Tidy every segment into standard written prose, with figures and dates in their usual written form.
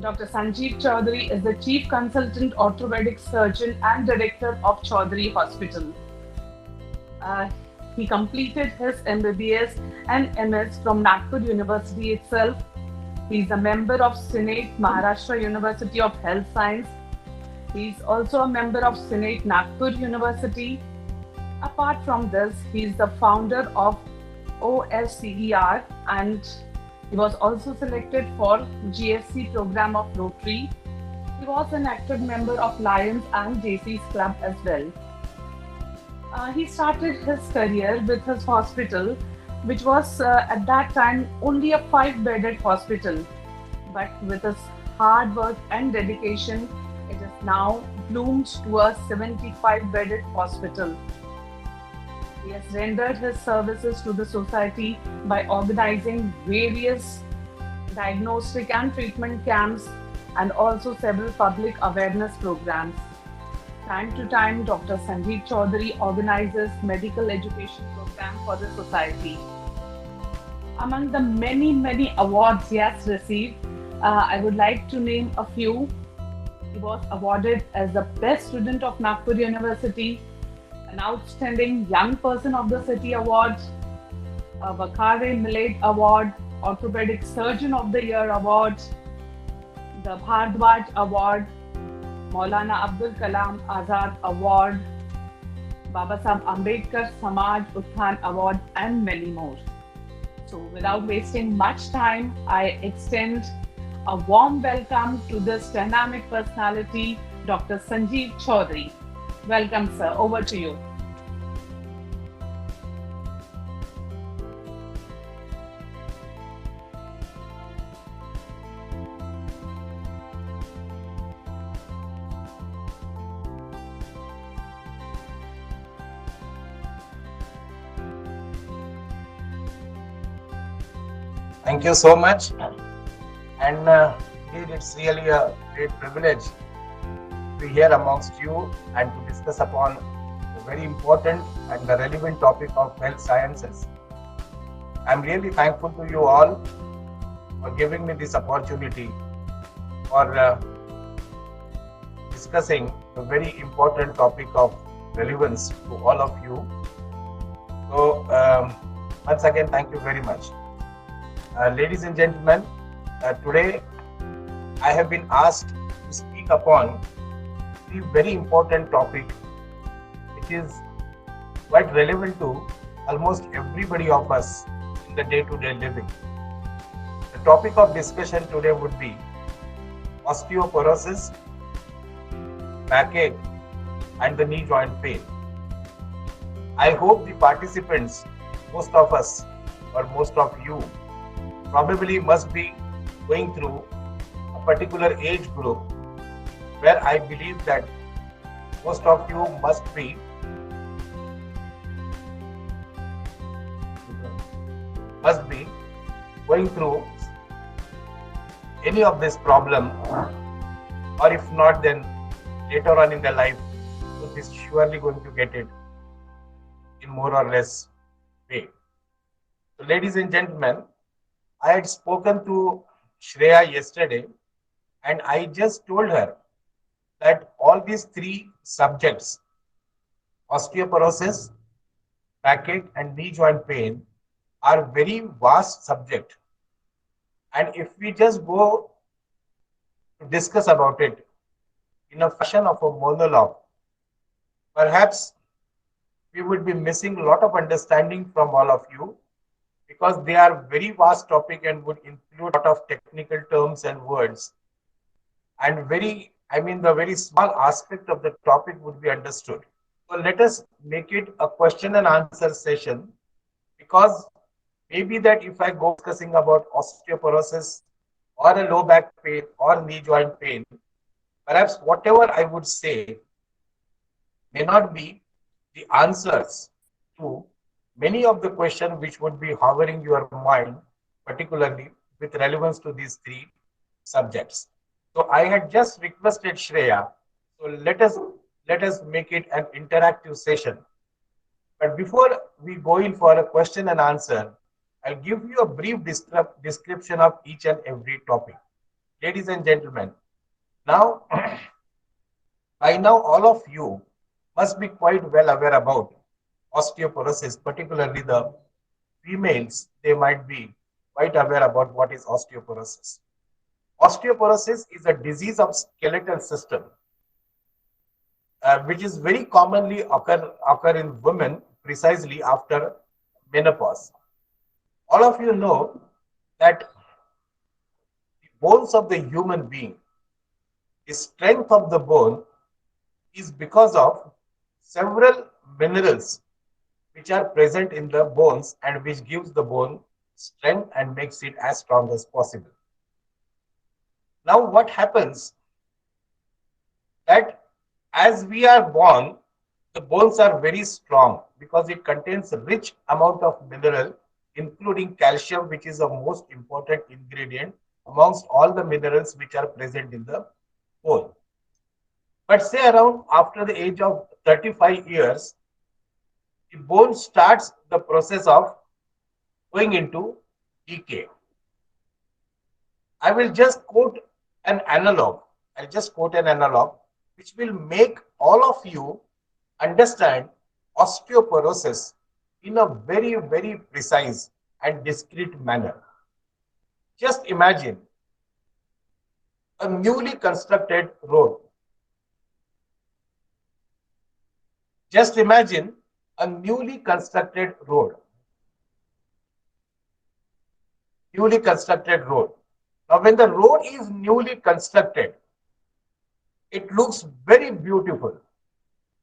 Dr. Sanjeev Chaudhary is the Chief Consultant Orthopedic Surgeon and Director of Chaudhary Hospital. Uh, he completed his MBBS and MS from Nagpur University itself. He is a member of Senate Maharashtra University of Health Science. He is also a member of Senate Nagpur University. Apart from this, he is the founder of OSCER and he was also selected for GSC program of Rotary. He was an active member of Lions and JC's club as well. He started his career with his hospital, which was at that time only a five-bedded hospital. But with his hard work and dedication, it has now bloomed to a 75-bedded hospital. He has rendered his services to the society by organizing various diagnostic and treatment camps and also several public awareness programs. Time to time, Dr. Sanjeev Chaudhary organizes medical education program for the society. Among the many awards he has received, I would like to name a few. He was awarded as the best student of Nagpur University, an outstanding young person of the city award, a Vakare Millet Award, Orthopedic Surgeon of the Year Award, the Bhardwaj Award, Maulana Abdul Kalam Azad Award, Baba Sahib Ambedkar Samaj Utthan Award, and many more. So, without wasting much time, I extend a warm welcome to this dynamic personality, Dr. Sanjeev Chaudhary. Welcome, sir. Over to you. Thank you so much. And indeed, it's really a great privilege to be here amongst you and to discuss upon the very important and the relevant topic of health sciences. I'm really thankful to you all for giving me this opportunity for discussing the very important topic of relevance to all of you. So, once again, thank you very much. Ladies and gentlemen, today I have been asked to speak upon the very important topic which is quite relevant to almost everybody of us in the day-to-day living. The topic of discussion today would be osteoporosis, backache, and the knee joint pain. I hope the participants, most of us or most of you, probably must be going through a particular age group where I believe that most of you must be going through any of this problem, or if not, then later on in the life you is surely going to get it in more or less way. So, ladies and gentlemen, I had spoken to Shreya yesterday and I just told her that all these three subjects, osteoporosis, backache, and knee joint pain, are very vast subject. And if we just go to discuss about it in a fashion of a monologue, perhaps we would be missing a lot of understanding from all of you, because they are very vast topic and would include a lot of technical terms and words. And the very small aspect of the topic would be understood. So let us make it a question and answer session, because maybe that if I go discussing about osteoporosis or a low back pain or knee joint pain, perhaps whatever I would say may not be the answers to many of the questions which would be hovering your mind, particularly with relevance to these three subjects. So I had just requested Shreya, so let us make it an interactive session. But before we go in for a question and answer, I'll give you a brief description of each and every topic. ladies and gentlemen, now by now all of you must be quite well aware about osteoporosis, particularly the females, they might be quite aware about what is osteoporosis. Osteoporosis is a disease of skeletal system, which is very commonly occur in women precisely after menopause. All of you know that the bones of the human being, the strength of the bone is because of several minerals which are present in the bones and which gives the bone strength and makes it as strong as possible. Now what happens that as we are born, the bones are very strong because it contains a rich amount of mineral, including calcium, which is the most important ingredient amongst all the minerals which are present in the bone. But say around after the age of 35 years, the bone starts the process of going into decay. I will just quote an analog. I'll just quote an analog which will make all of you understand osteoporosis in a very, very precise and discrete manner. Just imagine a newly constructed road. Just imagine a newly constructed road. Newly constructed road. Now, when the road is newly constructed, it looks very beautiful.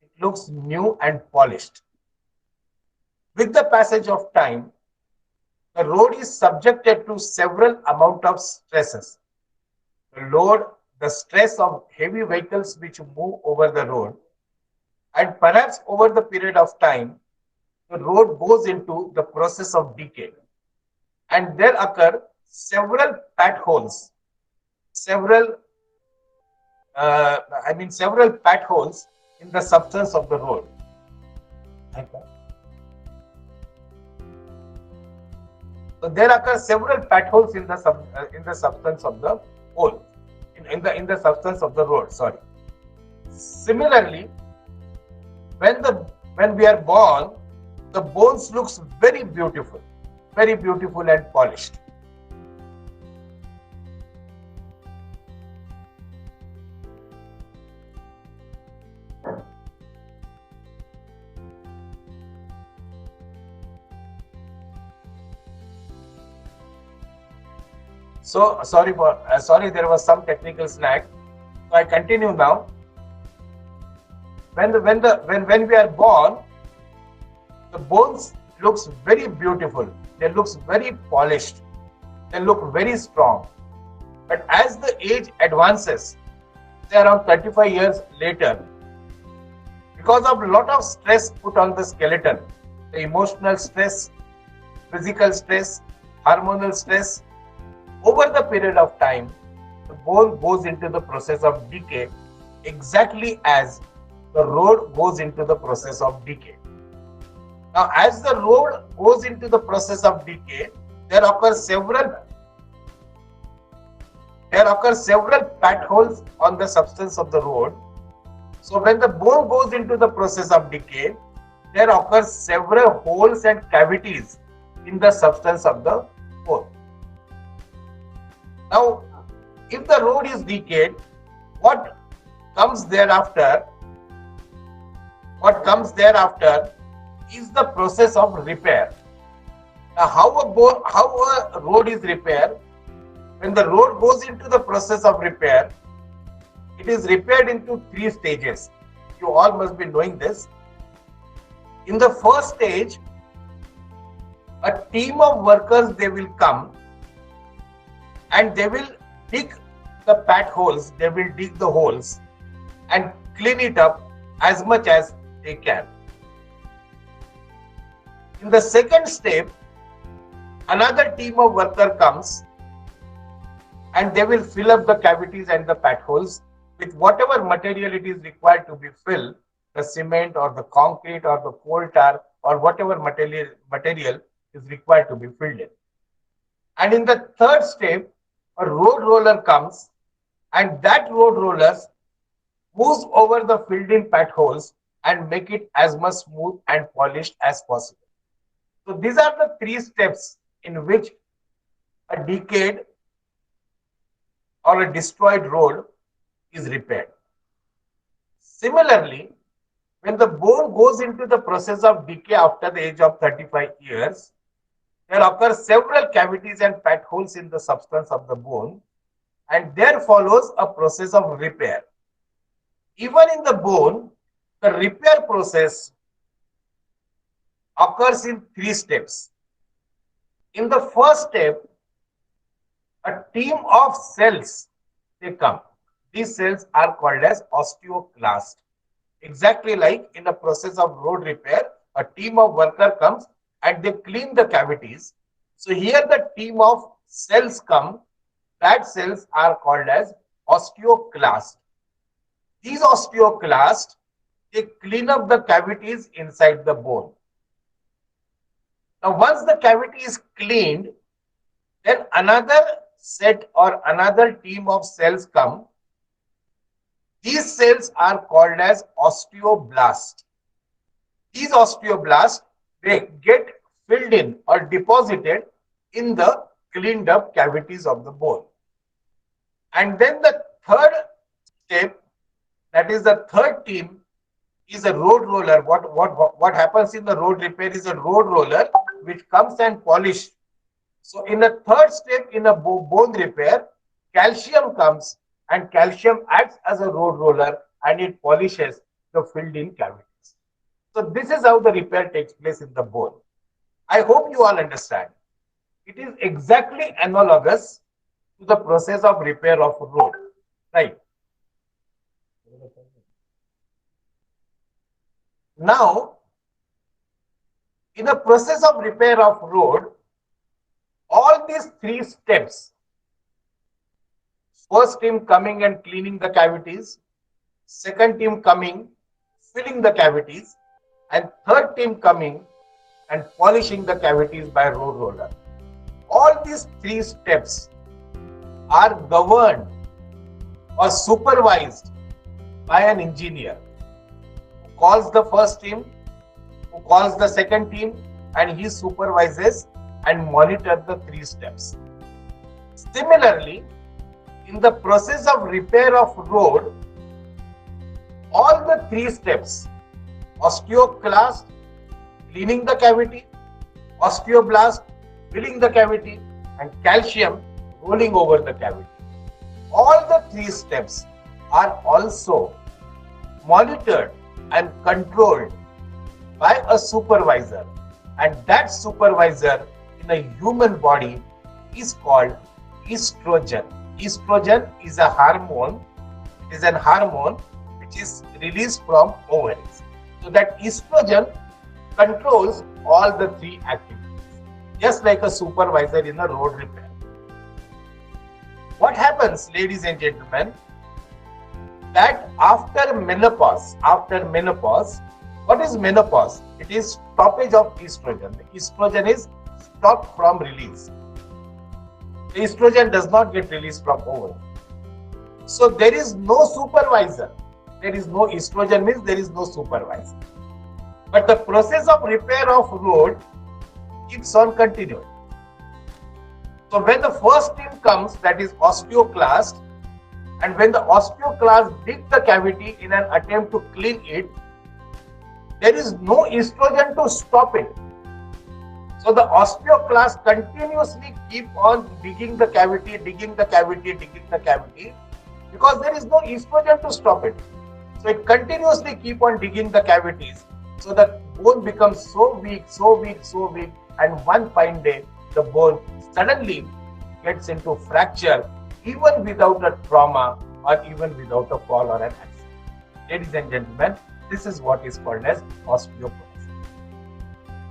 It looks new and polished. With the passage of time, the road is subjected to several amount of stresses. The load, the stress of heavy vehicles which move over the road, and perhaps over the period of time, the road goes into the process of decay. And there occur several potholes, several several potholes in the substance of the road. So there occur several potholes in the substance of the hole, in the substance of the road. Sorry. Similarly, when we are born, the bones looks very beautiful and polished. So sorry, there was some technical snag. So I continue now. When we are born, the bones looks very beautiful. They looks very polished. They look very strong. But as the age advances, say around 35 years later, because of a lot of stress put on the skeleton, the emotional stress, physical stress, hormonal stress, over the period of time, the bone goes into the process of decay exactly as the road goes into the process of decay. Now, as the road goes into the process of decay, there occur several potholes on the substance of the road. So, when the bone goes into the process of decay, there occur several holes and cavities in the substance of the bone. Now, if the road is decayed, what comes thereafter is the process of repair. Now, how a road is repaired? When the road goes into the process of repair, it is repaired into 3 stages. You all must be knowing this. In the first stage, a team of workers, they will come and they will dig the potholes, they will dig the holes and clean it up as much as they can. In the second step, another team of workers comes and they will fill up the cavities and the potholes with whatever material it is required to be filled, the cement or the concrete or the coal tar or whatever material is required to be filled in. And in the third step, a road roller comes, and that road roller moves over the filled in potholes and make it as much smooth and polished as possible. So these are the three steps in which a decayed or a destroyed road is repaired. Similarly, when the bone goes into the process of decay after the age of 35 years, there occur several cavities and potholes in the substance of the bone, and there follows a process of repair. Even in the bone, the repair process occurs in three steps. In the first step, a team of cells they come. These cells are called as osteoclast. Exactly like in the process of road repair, a team of worker comes and they clean the cavities. So here the team of cells come. That cells are called as osteoclast. These osteoclasts, they clean up the cavities inside the bone. Now, once the cavity is cleaned, then another set or another team of cells come. These cells are called as osteoblasts. These osteoblasts, they get filled in or deposited in the cleaned up cavities of the bone. And then the third step, that is the third team, is a road roller. What happens in the road repair is a road roller which comes and polish. So in the third step in a bone repair, calcium comes and calcium acts as a road roller and it polishes the filled in cavities. So this is how the repair takes place in the bone. I hope you all understand. It is exactly analogous to the process of repair of road, right? Now, in the process of repair of road, all these three steps, first team coming and cleaning the cavities, second team coming, filling the cavities, and third team coming and polishing the cavities by road roller. All these three steps are governed or supervised by an engineer who calls the first team, who calls the second team, and he supervises and monitors the three steps. Similarly, in the process of repair of road, all the three steps, osteoclast, cleaning the cavity, osteoblast, filling the cavity, and calcium rolling over the cavity. All the three steps are also monitored and controlled by a supervisor, and that supervisor in a human body is called estrogen. Estrogen is a hormone. It is an hormone which is released from ovaries. So that estrogen controls all the three activities, just like a supervisor in a road repair. What happens, ladies and gentlemen, that after menopause, what is menopause? It is stoppage of estrogen. The estrogen is stopped from release. The estrogen does not get released from ovary. So there is no supervisor. There is no estrogen means there is no supervisor. But the process of repair of road keeps on continuing. So when the first team comes, that is osteoclast, and when the osteoclast dig the cavity in an attempt to clean it, there is no estrogen to stop it. So the osteoclast continuously keep on digging the cavity, because there is no estrogen to stop it. So it continuously keep on digging the cavities. So the bone becomes so weak, and one fine day the bone suddenly gets into fracture, even without a trauma or even without a fall or an accident. Ladies and gentlemen, this is what is called as osteoporosis.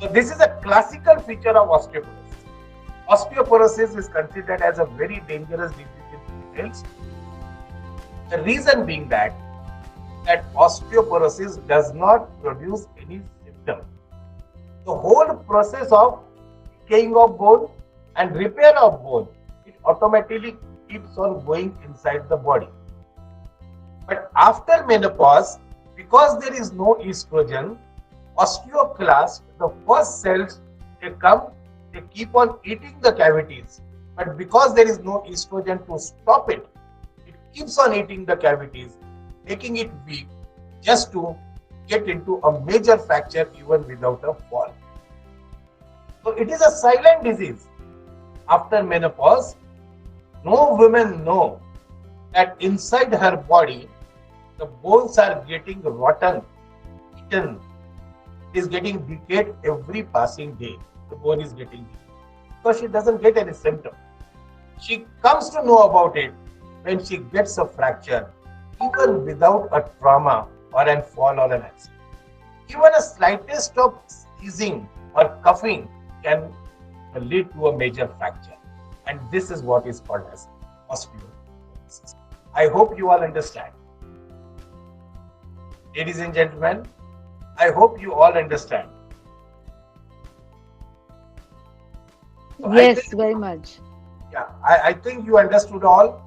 So this is a classical feature of osteoporosis. Osteoporosis is considered as a very dangerous disease in females. The reason being that osteoporosis does not produce any symptom. The whole process of decaying of bone and repair of bone, it automatically keeps on going inside the body. But after menopause, because there is no estrogen, osteoclast, the first cells, they come, they keep on eating the cavities. But because there is no estrogen to stop it, it keeps on eating the cavities, making it weak just to get into a major fracture even without a fall. So it is a silent disease. After menopause, no women know that inside her body, the bones are getting rotten, eaten. It is getting decayed every passing day. The bone is getting decayed because she doesn't get any symptom. She comes to know about it when she gets a fracture, even without a trauma or a fall or an accident. Even a slightest of sneezing or coughing can lead to a major fracture. And this is what is called as osteoporosis. I hope you all understand. Ladies and gentlemen, I hope you all understand. So Yes, very much. I think you understood all.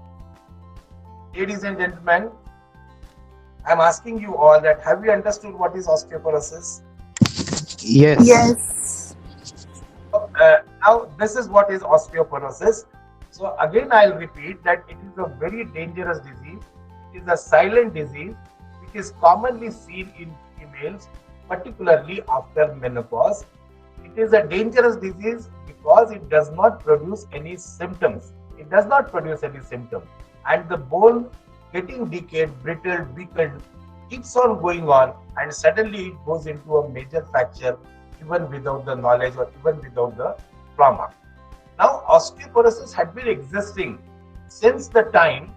Ladies and gentlemen, I'm asking you all that have you understood what is osteoporosis? Yes. Yes. Now, this is what is osteoporosis. So again, I'll repeat that it is a very dangerous disease. It is a silent disease which is commonly seen in females, particularly after menopause. It is a dangerous disease because it does not produce any symptoms. It does not produce any symptom. And the bone getting decayed, brittle, weakened, keeps on going on, and suddenly it goes into a major fracture even without the knowledge or even without the trauma. Now, osteoporosis had been existing since the time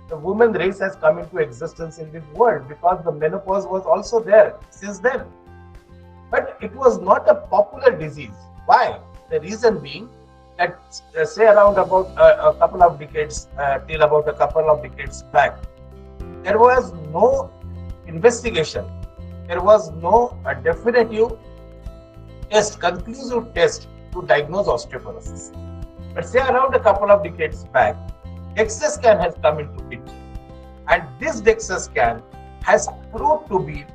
the woman race has come into existence in this world, because the menopause was also there since then. But it was not a popular disease. Why? The reason being that say around about a couple of decades, till about a couple of decades back, there was no investigation. There was no definitive test, conclusive test to diagnose osteoporosis. But say around a couple of decades back, DEXA scan has come into picture. And this DEXA scan has proved to be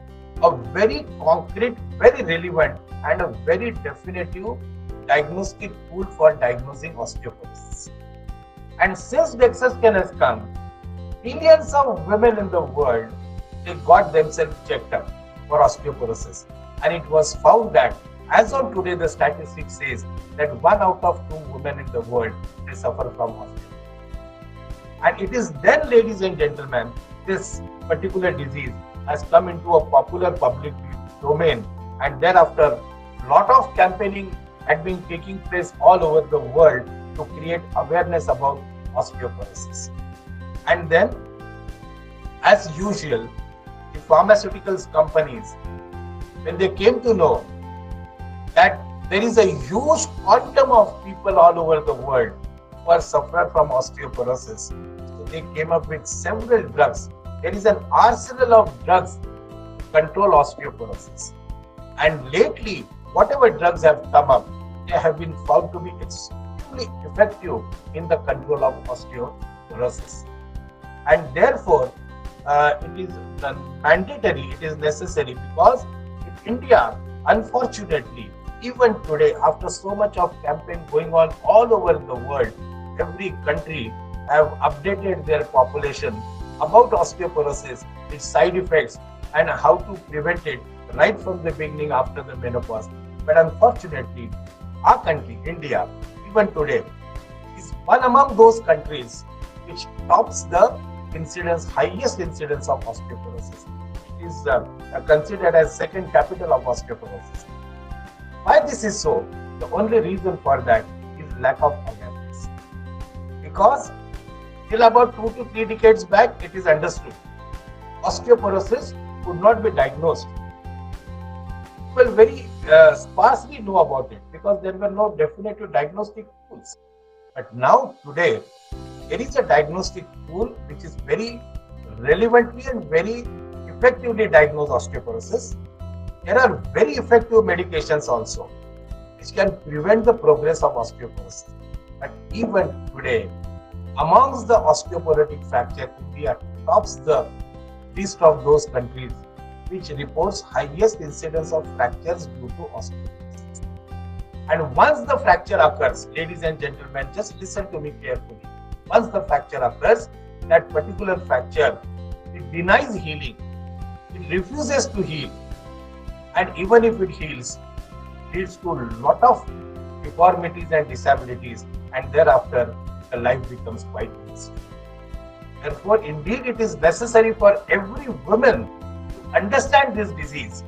a very concrete, very relevant, and a very definitive diagnostic tool for diagnosing osteoporosis. And since DEXA scan has come, millions of women in the world, they got themselves checked up for osteoporosis. And it was found that as of today, the statistics says that 1 out of 2 women in the world, they suffer from osteoporosis. And it is then, ladies and gentlemen, this particular disease has come into a popular public domain, and thereafter a lot of campaigning had been taking place all over the world to create awareness about osteoporosis. And then, as usual, the pharmaceuticals companies, when they came to know that there is a huge quantum of people all over the world who are suffering from osteoporosis, so they came up with several drugs. There is an arsenal of drugs to control osteoporosis. And lately, whatever drugs have come up, they have been found to be extremely effective in the control of osteoporosis. And therefore, it is mandatory, it is necessary, because in India, unfortunately, even today, after so much of campaign going on all over the world, every country have updated their population about osteoporosis, its side effects, and how to prevent it right from the beginning after the menopause. But unfortunately, our country, India, even today, is one among those countries which tops the highest incidence of osteoporosis. It is considered as second capital of osteoporosis. Why this is so? The only reason for that is lack of awareness. Because till about 2 to 3 decades back, it is understood osteoporosis could not be diagnosed. People very sparsely know about it because there were no definitive diagnostic tools. But now, today, there is a diagnostic tool which is very relevantly and very effectively diagnose osteoporosis. There are very effective medications also which can prevent the progress of osteoporosis. But even today, Amongst the osteoporotic fracture, India tops the list of those countries which reports highest incidence of fractures due to osteoporosis. And once the fracture occurs, ladies and gentlemen, just listen to me carefully. Once the fracture occurs, that particular fracture, it denies healing. It refuses to heal. And even if it heals, leads to a lot of deformities and disabilities, and thereafter the life becomes quite miserable. Therefore, indeed, it is necessary for every woman to understand this disease,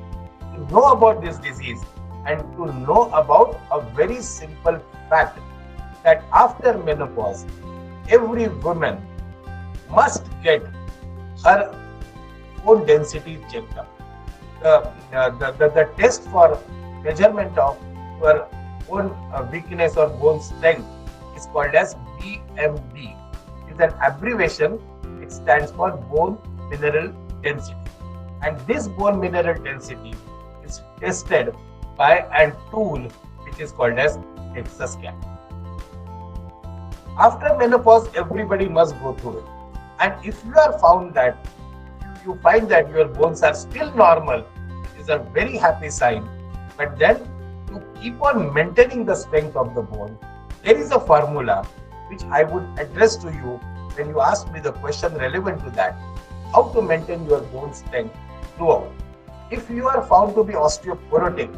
to know about this disease, and to know about a very simple fact that after menopause, every woman must get her bone density checked up. The test for measurement of your bone weakness or bone strength is called as BMD. It is an abbreviation. It stands for bone mineral density. And this bone mineral density is tested by a tool which is called as DEXA scan. After menopause, everybody must go through it. And if you are found that you find that your bones are still normal, it is a very happy sign. But then to keep on maintaining the strength of the bone, there is a formula which I would address to you when you ask me the question relevant to that, how to maintain your bone strength throughout. If you are found to be osteoporotic,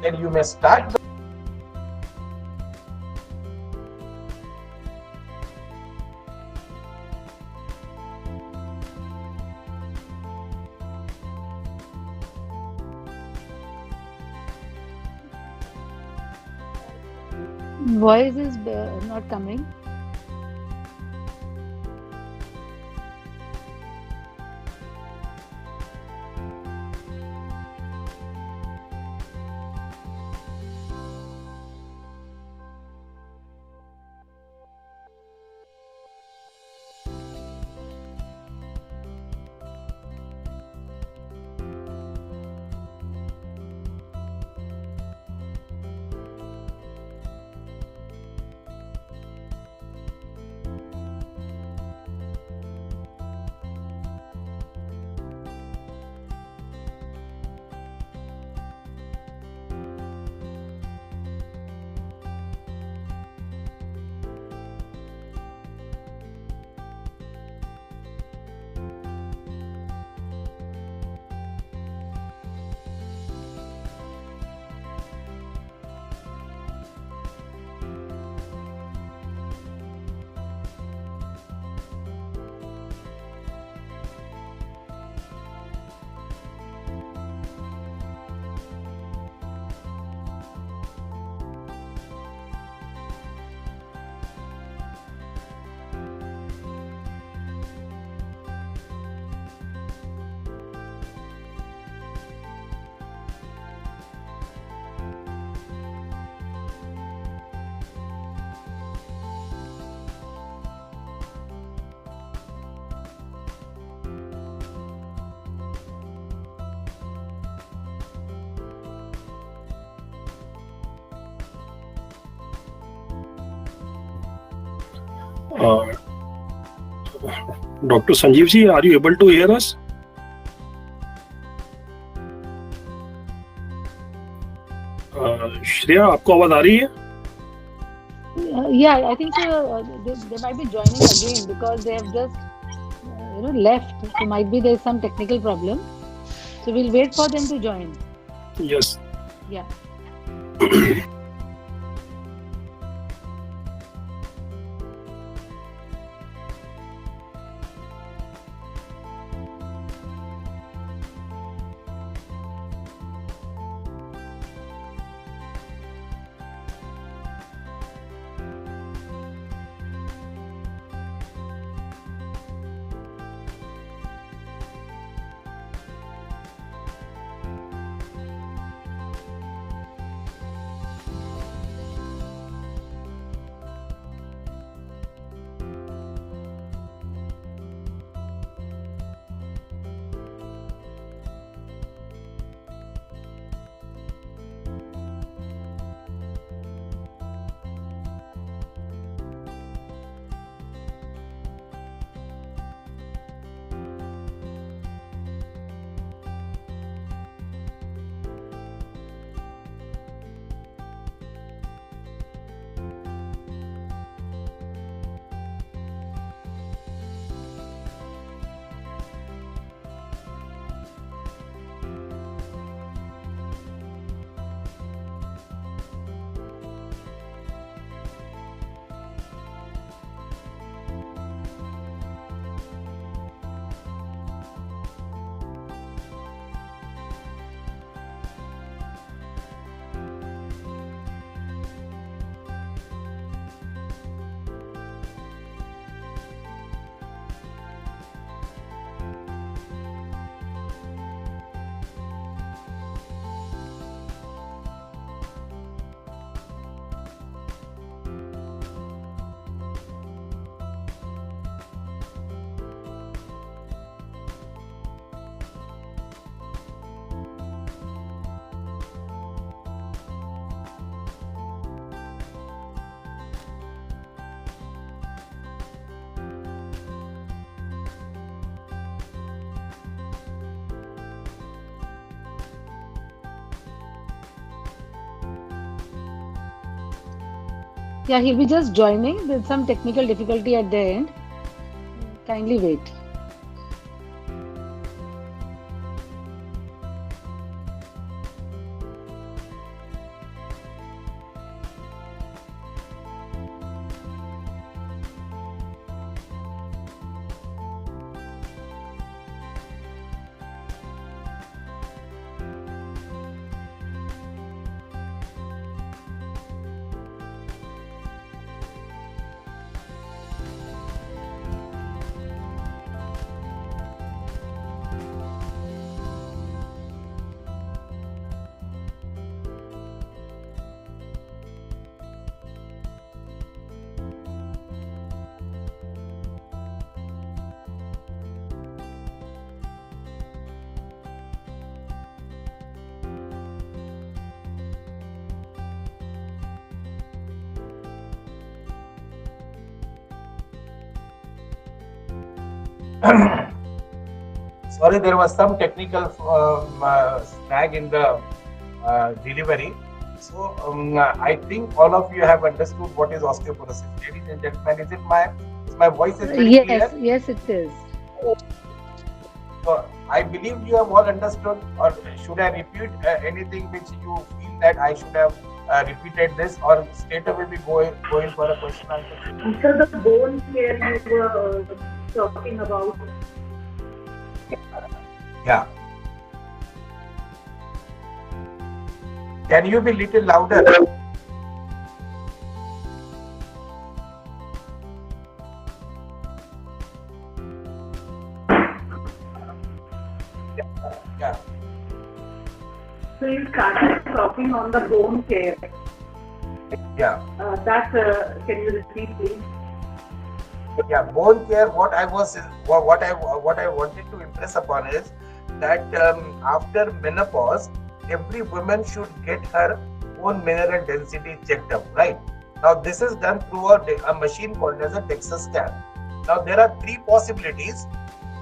then you may start the Voice is not coming. Dr. Sanjeev ji, are you able to hear us? Shreya, आपको आवाज आ रही है? Yeah, I think they might be joining again because they have just left. So might be there's some technical problem. So we'll wait for them to join. Yes. Yeah. Yeah, he'll be just joining. There's some technical difficulty at the end. Kindly wait. Sorry, there was some technical snag in the delivery. So I think all of you have understood what is osteoporosis. Ladies and gentlemen, is my voice is very Yes, clear? yes, it is. So I believe you have all understood. Or should I repeat anything which you feel that I should have repeated this, or straight away we go in for a question answer? After the bone care you were talking about. Yeah. Can you be little louder? Yeah. So you started talking on the bone care. Yeah. Can you repeat, please? Yeah, bone care. What I wanted to impress upon is that after menopause, every woman should get her bone mineral density checked up. Right now, this is done through a machine called as a DEXA scan. Now, there are three possibilities.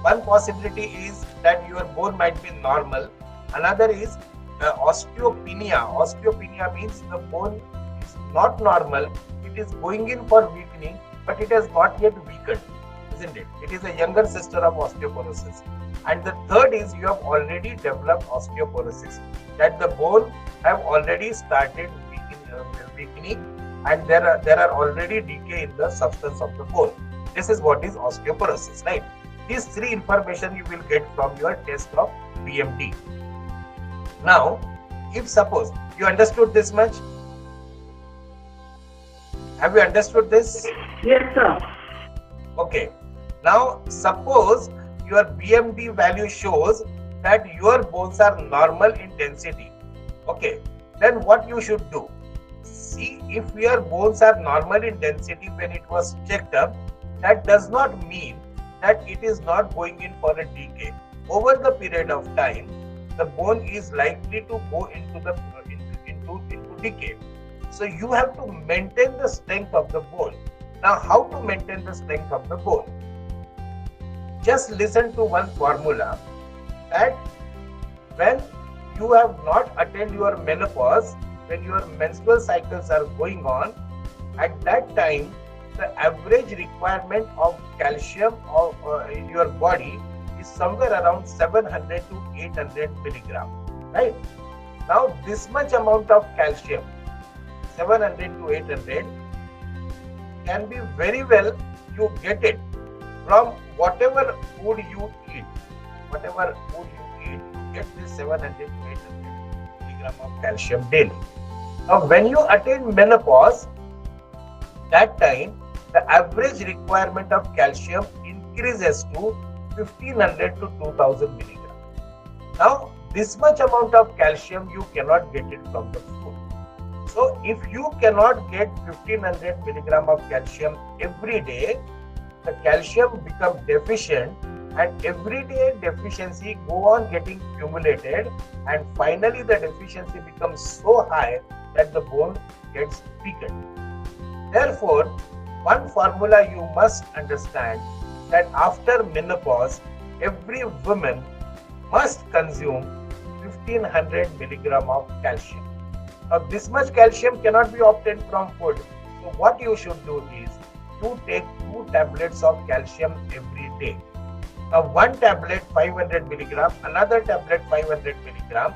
One possibility is that your bone might be normal. Another is osteopenia. Osteopenia means the bone is not normal. It is going in for weakening, but it has not yet weakened, isn't it? It is a younger sister of osteoporosis. And the third is you have already developed osteoporosis, that the bone have already started weakening and there are already decay in the substance of the bone. This is what is osteoporosis, right? These three information you will get from your test of BMD. Now, if suppose you understood this much, have you understood this? Yes, sir. Okay. Now, suppose your BMD value shows that your bones are normal in density. Okay. Then what you should do? See, if your bones are normal in density when it was checked up, that does not mean that it is not going in for a decay. Over the period of time, the bone is likely to go into decay. So you have to maintain the strength of the bone. Now, how to maintain the strength of the bone? Just listen to one formula, that when you have not attained your menopause, when your menstrual cycles are going on, at that time, the average requirement of calcium in your body is somewhere around 700 to 800 milligram, right? Now, this much amount of calcium, 700 to 800, can be very well you get it from whatever food you eat. Whatever food you eat, you get this 700 to 800 milligram of calcium daily. Now, when you attain menopause, that time the average requirement of calcium increases to 1500 to 2000 milligram. Now, this much amount of calcium you cannot get it from the food. So, if you cannot get 1500 milligram of calcium every day, the calcium becomes deficient, and everyday deficiency go on getting accumulated, and finally the deficiency becomes so high that the bone gets weakened. Therefore, one formula you must understand, that after menopause, every woman must consume 1500 milligram of calcium. Now, this much calcium cannot be obtained from food. So what you should do is you take 2 tablets of calcium every day. Now one tablet 500 milligram, another tablet 500 milligram.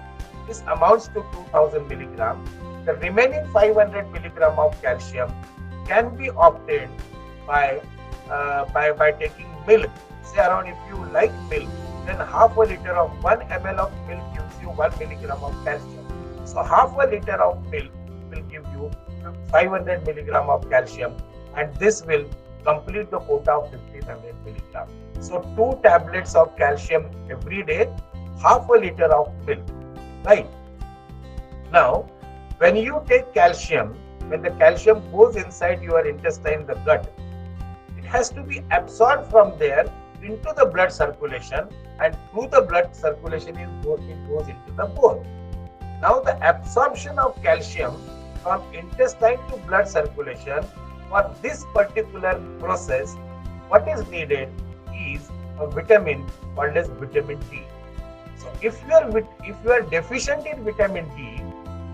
This amounts to 2000 milligram. The remaining 500 milligram of calcium can be obtained by taking milk. Say around, if you like milk, then half a liter of 1 ml of milk gives you 1 milligram of calcium. So half a liter of milk will give you 500 milligram of calcium, and this will complete the quota of 1500 milligram. So 2 tablets of calcium every day, half a liter of milk, right? Now, when you take calcium, when the calcium goes inside your intestine, the gut, it has to be absorbed from there into the blood circulation, and through the blood circulation it goes into the bone. Now the absorption of calcium from intestine to blood circulation, for this particular process, what is needed is a vitamin called as vitamin D. So if you are deficient in vitamin D,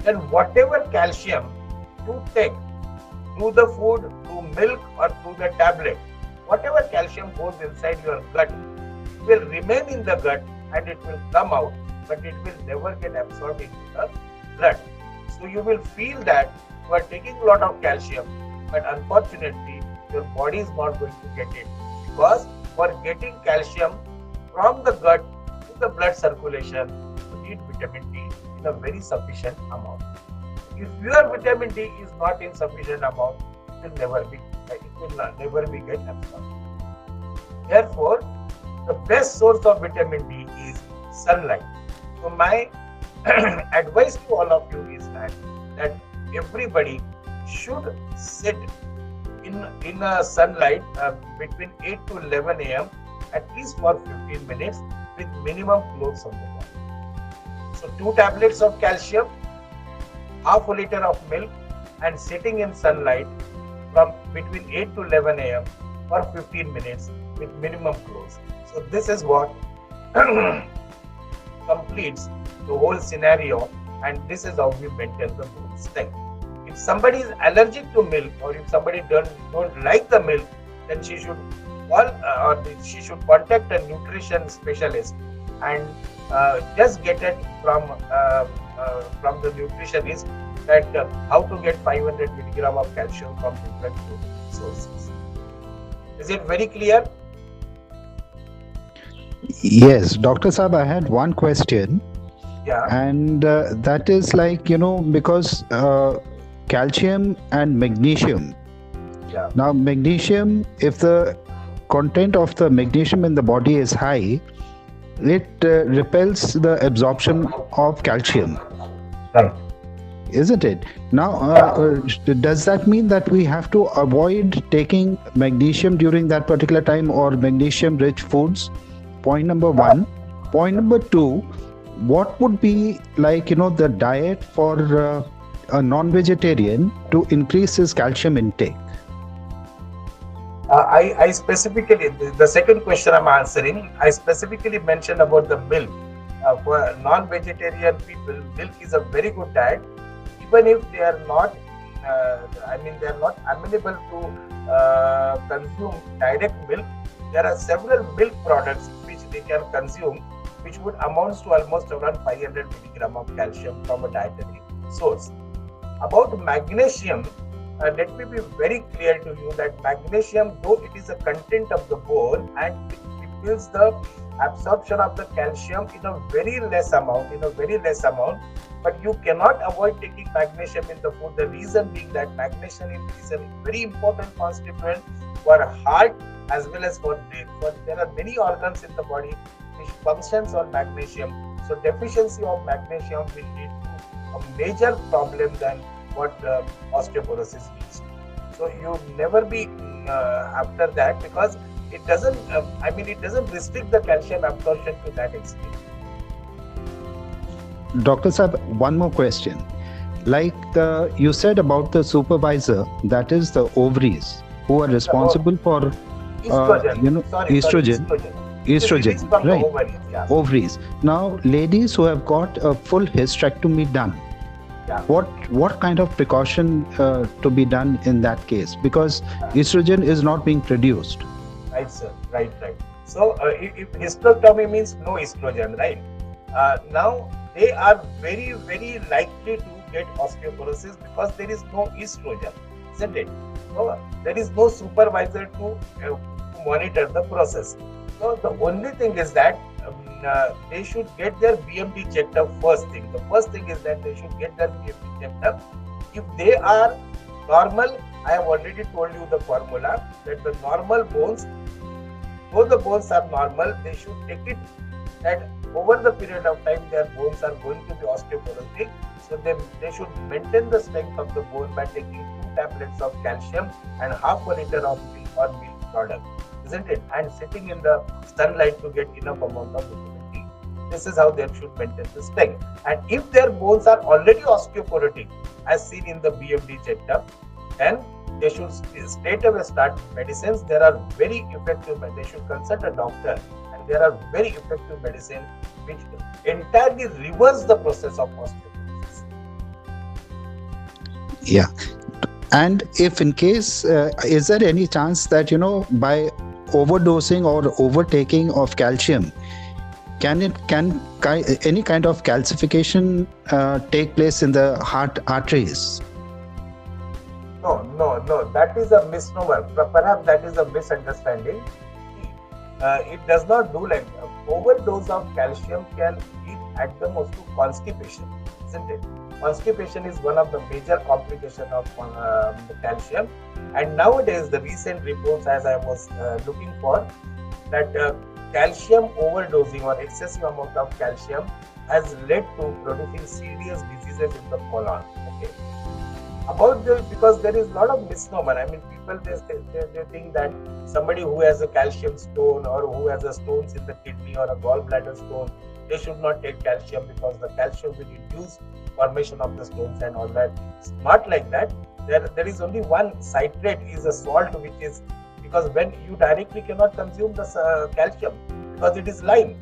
then whatever calcium you take through the food, through milk or through the tablet, whatever calcium goes inside your gut, it will remain in the gut and it will come out, but it will never get absorbed into the blood. So you will feel that you are taking a lot of calcium, but unfortunately your body is not going to get it, because for getting calcium from the gut to the blood circulation, you need vitamin D in a very sufficient amount. If your vitamin D is not in sufficient amount, it will never be get absorbed. Therefore, the best source of vitamin D is sunlight. So my advice to all of you is that everybody should sit in a sunlight between 8 to 11 a.m. at least for 15 minutes with minimum clothes on the body. So 2 tablets of calcium, half a liter of milk, and sitting in sunlight from between 8 to 11 a.m. for 15 minutes with minimum clothes. So this is what completes the whole scenario, and this is how we maintain the bone strength. If somebody is allergic to milk, or if somebody don't like the milk, then she should contact a nutrition specialist and just get it from the nutritionist that how to get 500 milligram of calcium from different food sources. Is it very clear? Yes, Dr. Saab, I had one question. Yeah. And that is like, because calcium and magnesium. Yeah. Now, magnesium, if the content of the magnesium in the body is high, it repels the absorption of calcium. Right. Isn't it? Now, does that mean that we have to avoid taking magnesium during that particular time, or magnesium-rich foods? Point number 1. Point number 2, what would be like, the diet for a non-vegetarian to increase his calcium intake? I specifically, the second question I'm answering, I specifically mentioned about the milk. For non-vegetarian people, milk is a very good diet. Even if they are not, they are not amenable to consume direct milk, there are several milk products which they can consume, which would amount to almost around 500 milligram of calcium from a dietary source. About magnesium, let me be very clear to you that magnesium, though it is a content of the bone and it repels the absorption of the calcium in a very less amount, but you cannot avoid taking magnesium in the food. The reason being that magnesium is a very important constituent for heart as well as for brain. So there are many organs in the body which functions on magnesium. So deficiency of magnesium will lead to a major problem than what osteoporosis leads to. So you never be after that, because it doesn't. It doesn't restrict the calcium absorption to that extent. Dr. Saab, one more question. Like you said about the supervisor, that is the ovaries, who are responsible for estrogen. Estrogen, From right? the ovaries, yeah. Ovaries. Now, ladies who have got a full hysterectomy done, Yeah. What kind of precaution to be done in that case? Because estrogen is not being produced. Right, sir. Right. So, if hysterectomy means no estrogen, right? Now they are very, very likely to get osteoporosis because there is no estrogen, isn't it? So there is no supervisor to monitor the process. So the only thing is that they should get their BMT checked up first thing. The first thing is that they should get their BMT checked up. If they are normal, I have already told you the formula that the normal bones, though the bones are normal, they should take it that over the period of time their bones are going to be osteoporotic. So they should maintain the strength of the bone by taking 2 tablets of calcium and half a liter of milk or milk product, isn't it? And sitting in the sunlight to get enough amount of vitamin D. This is how they should maintain the strength. And if their bones are already osteoporotic, as seen in the BMD checkup, then they should straight away start medicines. There are very effective, they should consult a doctor, and there are very effective medicines which entirely reverse the process of osteoporosis. Yeah. And if in case, is there any chance that, by overdosing or overtaking of calcium, can any kind of calcification take place in the heart arteries? No, that is a misnomer. Perhaps that is a misunderstanding. It does not do like that. Overdose of calcium can lead at the most to constipation, isn't it? Constipation is one of the major complications of the calcium. And nowadays, the recent reports, as I was looking for, that calcium overdosing or excessive amount of calcium has led to producing serious diseases in the colon. Okay. About this, because there is a lot of misnomer. I mean, people they think that somebody who has a calcium stone or who has a stones in the kidney or a gallbladder stone, they should not take calcium because the calcium will induce formation of the stones and all that. It's not like that. There is only one citrate is a salt which is, because when you directly cannot consume the calcium because it is lime.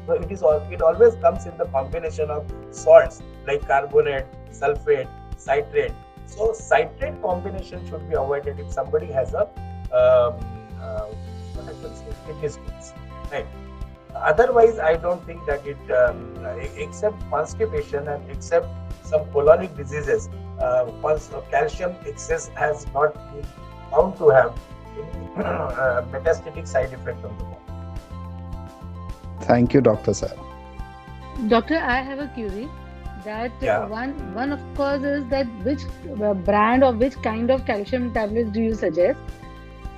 So it always comes in the combination of salts like carbonate, sulfate, citrate. So citrate combination should be avoided if somebody has a kidney stones, right? Otherwise, I don't think that it, except constipation and except some colonic diseases, calcium excess has not been found to have any metastatic side effect on the body. Thank you, Dr. Sir. Doctor, I have a query. That one of course is that which brand or which kind of calcium tablets do you suggest?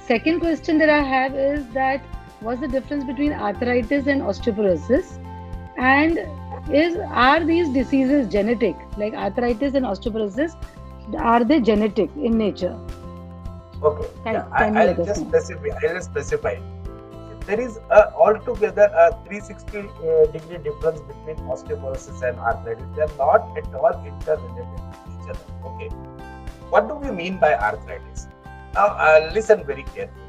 Second question that I have is that what's the difference between arthritis and osteoporosis? And are these diseases genetic? Like arthritis and osteoporosis, are they genetic in nature? Okay, I'll just specify. There is altogether a 360 degree difference between osteoporosis and arthritis. They are not at all interrelated to each other. Okay. What do we mean by arthritis? Now, listen very carefully.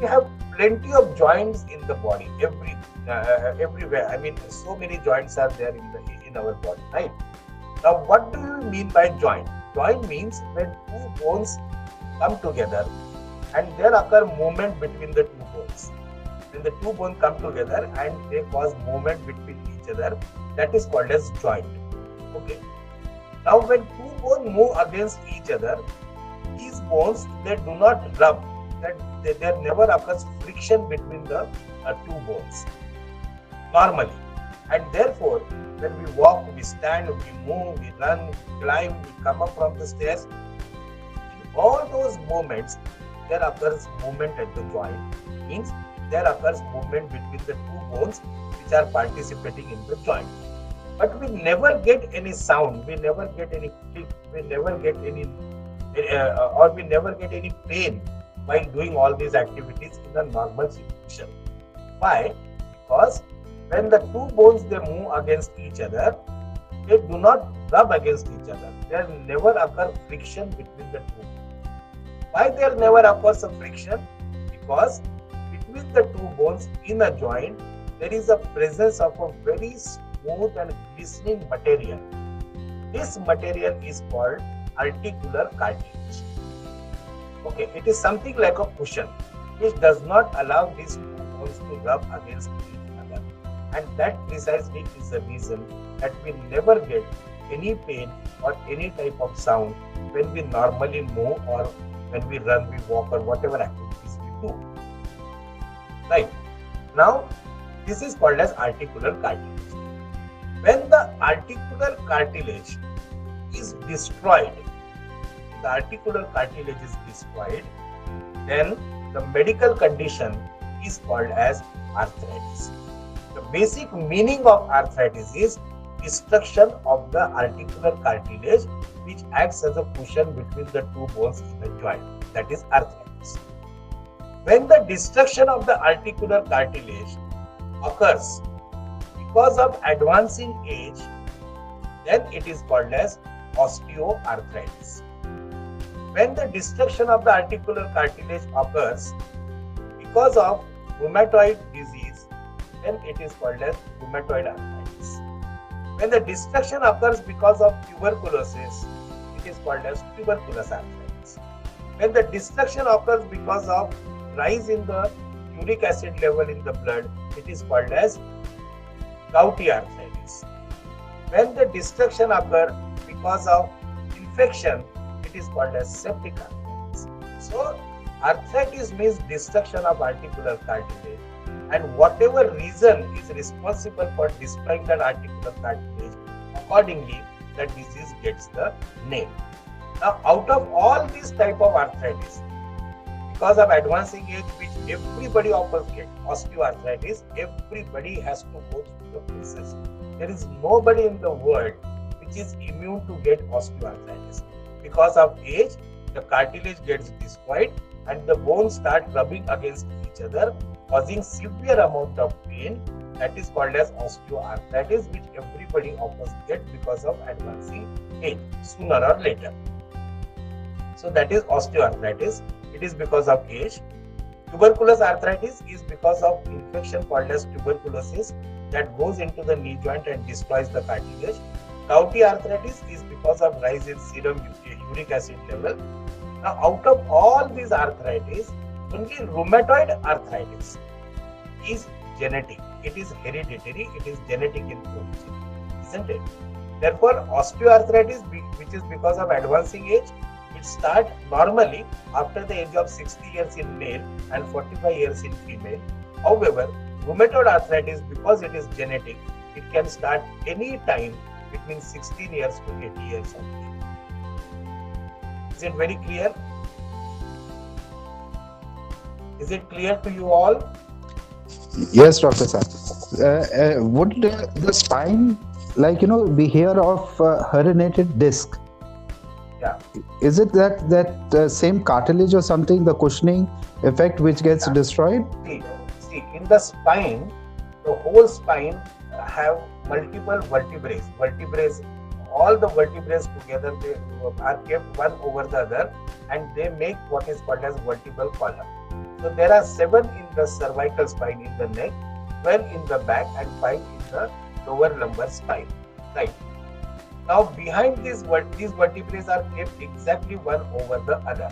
We have plenty of joints in the body, everywhere. I mean, so many joints are there in our body, right? Now, what do you mean by joint? Joint means when two bones come together and there occur movement between the two bones. When the two bones come together and they cause movement between each other, that is called as joint. Okay. Now, when two bones move against each other, these bones, they do not rub. There never occurs friction between the two bones normally, and therefore when we walk, we stand, we move, we run, we climb, we come up from the stairs, in all those movements there occurs movement at the joint. Means there occurs movement between the two bones which are participating in the joint. But we never get any sound, we never get any click, we never get any or we never get any pain while doing all these activities in a normal situation. Why? Because when the two bones they move against each other, they do not rub against each other. There never occur friction between the two. Why there never occurs a friction? Because between the two bones in a joint, there is a presence of a very smooth and glistening material. This material is called articular cartilage. Okay, it is something like a cushion which does not allow these two bones to rub against each other, and that precisely is the reason that we never get any pain or any type of sound when we normally move or when we run, we walk, or whatever activities we do. Right. Now, this is called as articular cartilage. When the articular cartilage is destroyed, then the medical condition is called as arthritis. The basic meaning of arthritis is destruction of the articular cartilage, which acts as a cushion between the two bones in the joint. That is arthritis. When the destruction of the articular cartilage occurs because of advancing age, then it is called as osteoarthritis. When the destruction of the articular cartilage occurs because of rheumatoid disease, then it is called as rheumatoid arthritis. When the destruction occurs because of tuberculosis, it is called as tuberculous arthritis. When the destruction occurs because of rise in the uric acid level in the blood, it is called as gouty arthritis. When the destruction occurs because of infection, it is called as septic arthritis. So, arthritis means destruction of articular cartilage, and whatever reason is responsible for destroying that articular cartilage, accordingly, that disease gets the name. Now, out of all these type of arthritis, because of advancing age, which everybody of us get, osteoarthritis, everybody has to go through the process. There is nobody in the world which is immune to get osteoarthritis. Because of age, the cartilage gets destroyed and the bones start rubbing against each other, causing severe amount of pain. That is called as osteoarthritis, which everybody of us get because of advancing age, sooner or later. So that is osteoarthritis. It is because of age. Tuberculous arthritis is because of infection called as tuberculosis that goes into the knee joint and destroys the cartilage. Gouty arthritis is because of rise in serum uric acid level. Now, out of all these arthritis, only rheumatoid arthritis is genetic. It is hereditary. It is genetic in origin, isn't it? Therefore, osteoarthritis, which is because of advancing age, it starts normally after the age of 60 years in male and 45 years in female. However, rheumatoid arthritis, because it is genetic, it can start any time between 16 years to 80 years of age. Is it very clear? Is it clear to you all? Yes, Dr. Sir. Would the spine, we hear of herniated disc? Yeah. Is it that same cartilage or something, the cushioning effect, which gets destroyed? See, in the spine, the whole spine have multiple vertebrae. All the vertebrae together, they are kept one over the other, and they make what is called as vertebral column. So there are 7 in the cervical spine in the neck, 12 in the back, and 5 in the lower lumbar spine. Right. Now behind these vertebrae are kept exactly one over the other.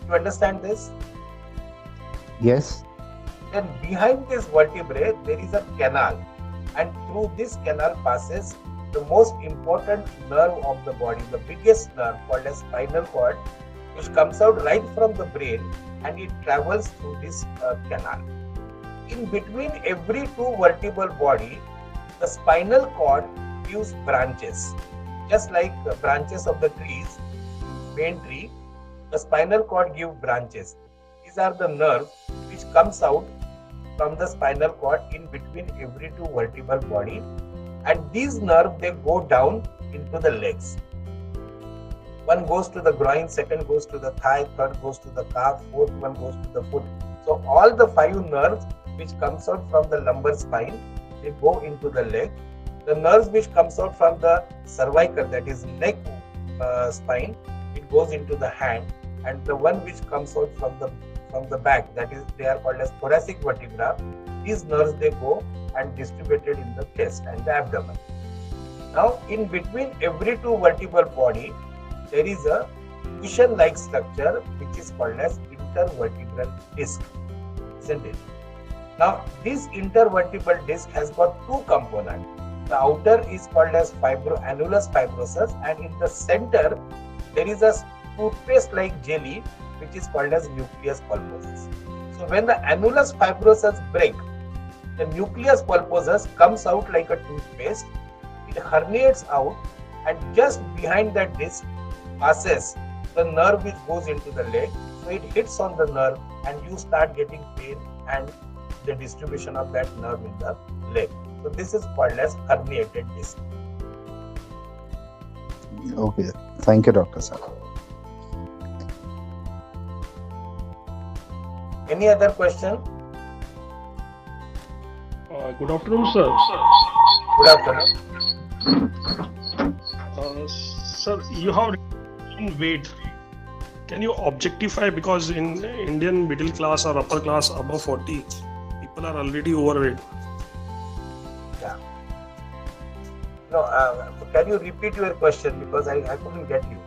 You understand this? Yes. Then behind this vertebrae there is a canal, and through this canal passes the most important nerve of the body, the biggest nerve called as spinal cord, which comes out right from the brain, and it travels through this canal. In between every 2 vertebral body, the spinal cord gives branches. Just like the branches of the trees, main tree, the spinal cord gives branches. These are the nerves which comes out from the spinal cord in between every 2 vertebral body, and these nerves, they go down into the legs. One goes to the groin, second goes to the thigh, third goes to the calf, fourth one goes to the foot. So all the 5 nerves which comes out from the lumbar spine, they go into the leg. The nerves which comes out from the cervical, that is neck spine, it goes into the hand, and the one which comes out from the back, that is, they are called as thoracic vertebra. These nerves, they go and distributed in the chest and the abdomen. Now, in between every two vertebral body, there is a cushion-like structure which is called as intervertebral disc, isn't it? Now, this intervertebral disc has got two components. The outer is called as annulus fibrosus, and in the center, there is a toothpaste-like jelly which is called as nucleus pulposus. So, when the annulus fibrosus break, the nucleus pulposus comes out like a toothpaste. It herniates out, and just behind that disc passes the nerve which goes into the leg. So it hits on the nerve, and you start getting pain and the distribution of that nerve in the leg. So this is called as herniated disc. Okay, thank you, Dr. Sir. Any other question? Good afternoon, sir. Good afternoon. Sir, you have in weight. Can you objectify, because in Indian middle class or upper class above 40, people are already overweight. Yeah. No, can you repeat your question, because I couldn't get you.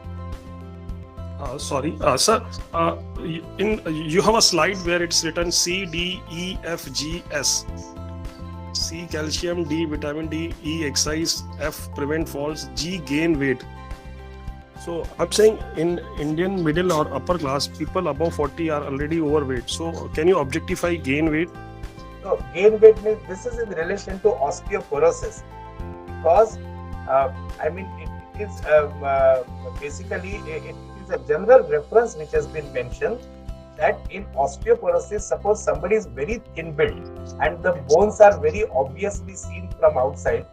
Sorry, sir. You have a slide where it's written C, D, E, F, G, S. C, calcium, D, vitamin D, E, exercise, F, prevent falls, G, gain weight. So I'm saying in Indian middle or upper class, people above 40 are already overweight. So can you objectify gain weight? No, gain weight means this is in relation to osteoporosis, because it is basically it is a general reference which has been mentioned that in osteoporosis, suppose somebody is very thin built and the bones are very obviously seen from outside,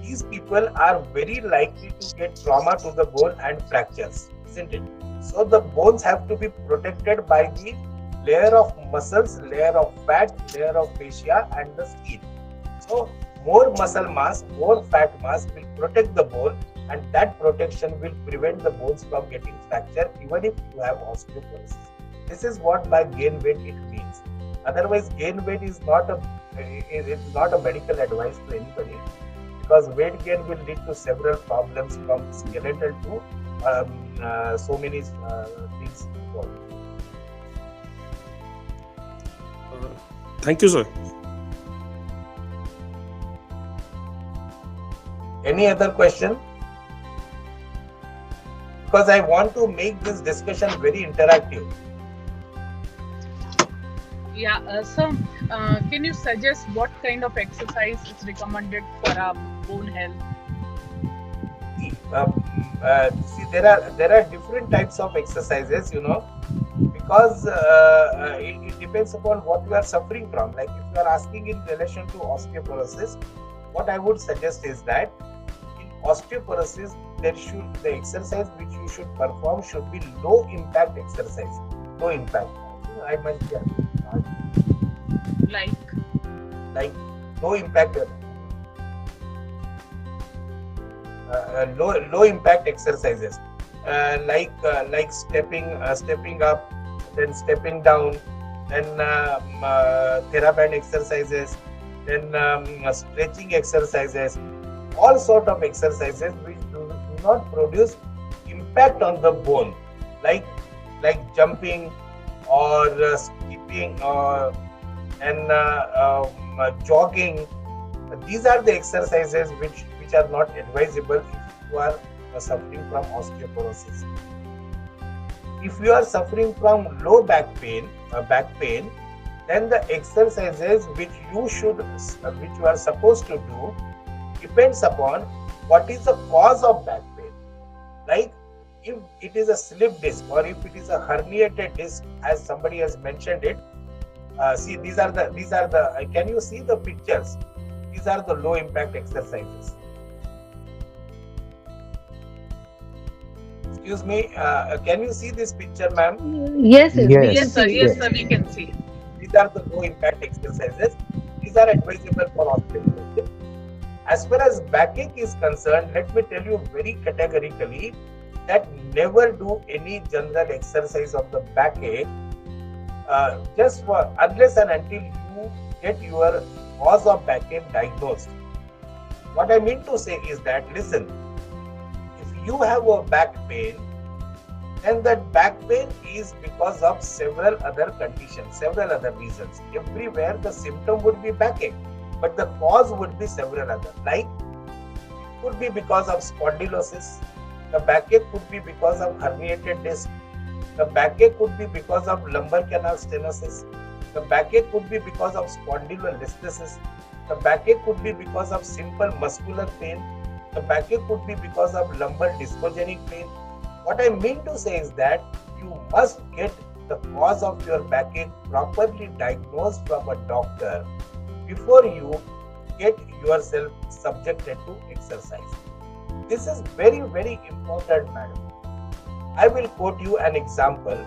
these people are very likely to get trauma to the bone and fractures, isn't it? So the bones have to be protected by the layer of muscles, layer of fat, layer of fascia and the skin. So more muscle mass, more fat mass will protect the bone, and that protection will prevent the bones from getting fractured even if you have osteoporosis. This is what by gain weight it means. Otherwise, gain weight is not a medical advice to anybody, because weight gain will lead to several problems from skeletal to so many things involved. Thank you, sir. Any other question? Because I want to make this discussion very interactive. Yeah, so can you suggest what kind of exercise is recommended for our bone health? See, there are different types of exercises, because it depends upon what you are suffering from. Like if you are asking in relation to osteoporosis, what I would suggest is that in osteoporosis, the exercise which you should perform should be low impact exercise. Low impact. I must be like low impact. Low impact exercises, like stepping up, then stepping down, then TheraBand exercises, then stretching exercises, all sort of exercises which do not produce impact on the bone, like jumping or skipping and jogging. These are the exercises which are not advisable if you are suffering from osteoporosis. If you are suffering from low back pain, then the exercises which you are supposed to do depends upon what is the cause of back pain. Like if it is a slip disc or if it is a herniated disc, as somebody has mentioned it. See, these are the. Can you see the pictures? These are the low impact exercises. Excuse me, can you see this picture, ma'am? Yes, sir, we can see. These are the low impact exercises. These are advisable for osteoporosis. As far as backache is concerned, let me tell you very categorically that never do any general exercise of the backache unless and until you get your cause of backache diagnosed. What I mean to say is that, listen, if you have a back pain, then that back pain is because of several other conditions, several other reasons. Everywhere the symptom would be backache, but the cause would be several other. Like, it could be because of spondylosis, the backache could be because of herniated disc, the backache could be because of lumbar canal stenosis, the backache could be because of spondylolisthesis, the backache could be because of simple muscular pain, the backache could be because of lumbar discogenic pain. What I mean to say is that you must get the cause of your backache properly diagnosed from a doctor before you get yourself subjected to exercise. This is very, very important, madam. I will quote you an example.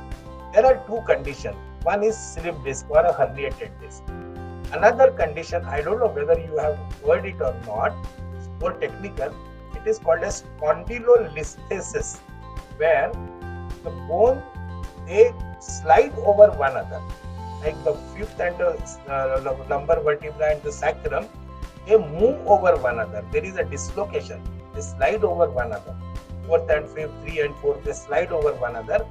There are two conditions. One is slip disc or a herniated disc. Another condition, I don't know whether you have heard it or not, it's more technical. It is called as spondylolisthesis, where the bone, they slide over one another, like the fifth and the lumbar vertebra and the sacrum, they move over one another. There is a dislocation. They slide over one another. Fourth and fifth, 3 and 4, they slide over one another.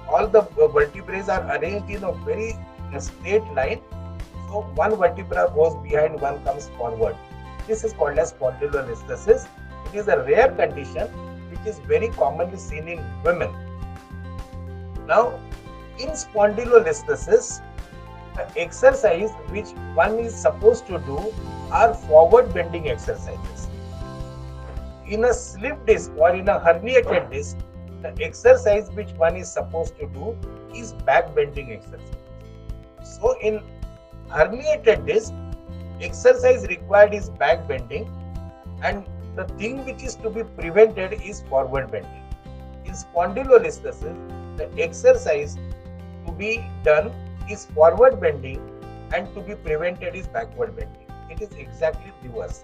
All the vertebrae are arranged in a very straight line. So one vertebra goes behind, one comes forward. This is called as spondylolisthesis. It is a rare condition which is very commonly seen in women. Now, in spondylolisthesis, the exercise which one is supposed to do are forward bending exercises. In a slip disc or in a herniated disc, the exercise which one is supposed to do is back bending exercise. So in herniated disc, exercise required is back bending, and the thing which is to be prevented is forward bending. In spondylolisthesis, the exercise to be done is forward bending, and to be prevented is backward bending. It is exactly reverse.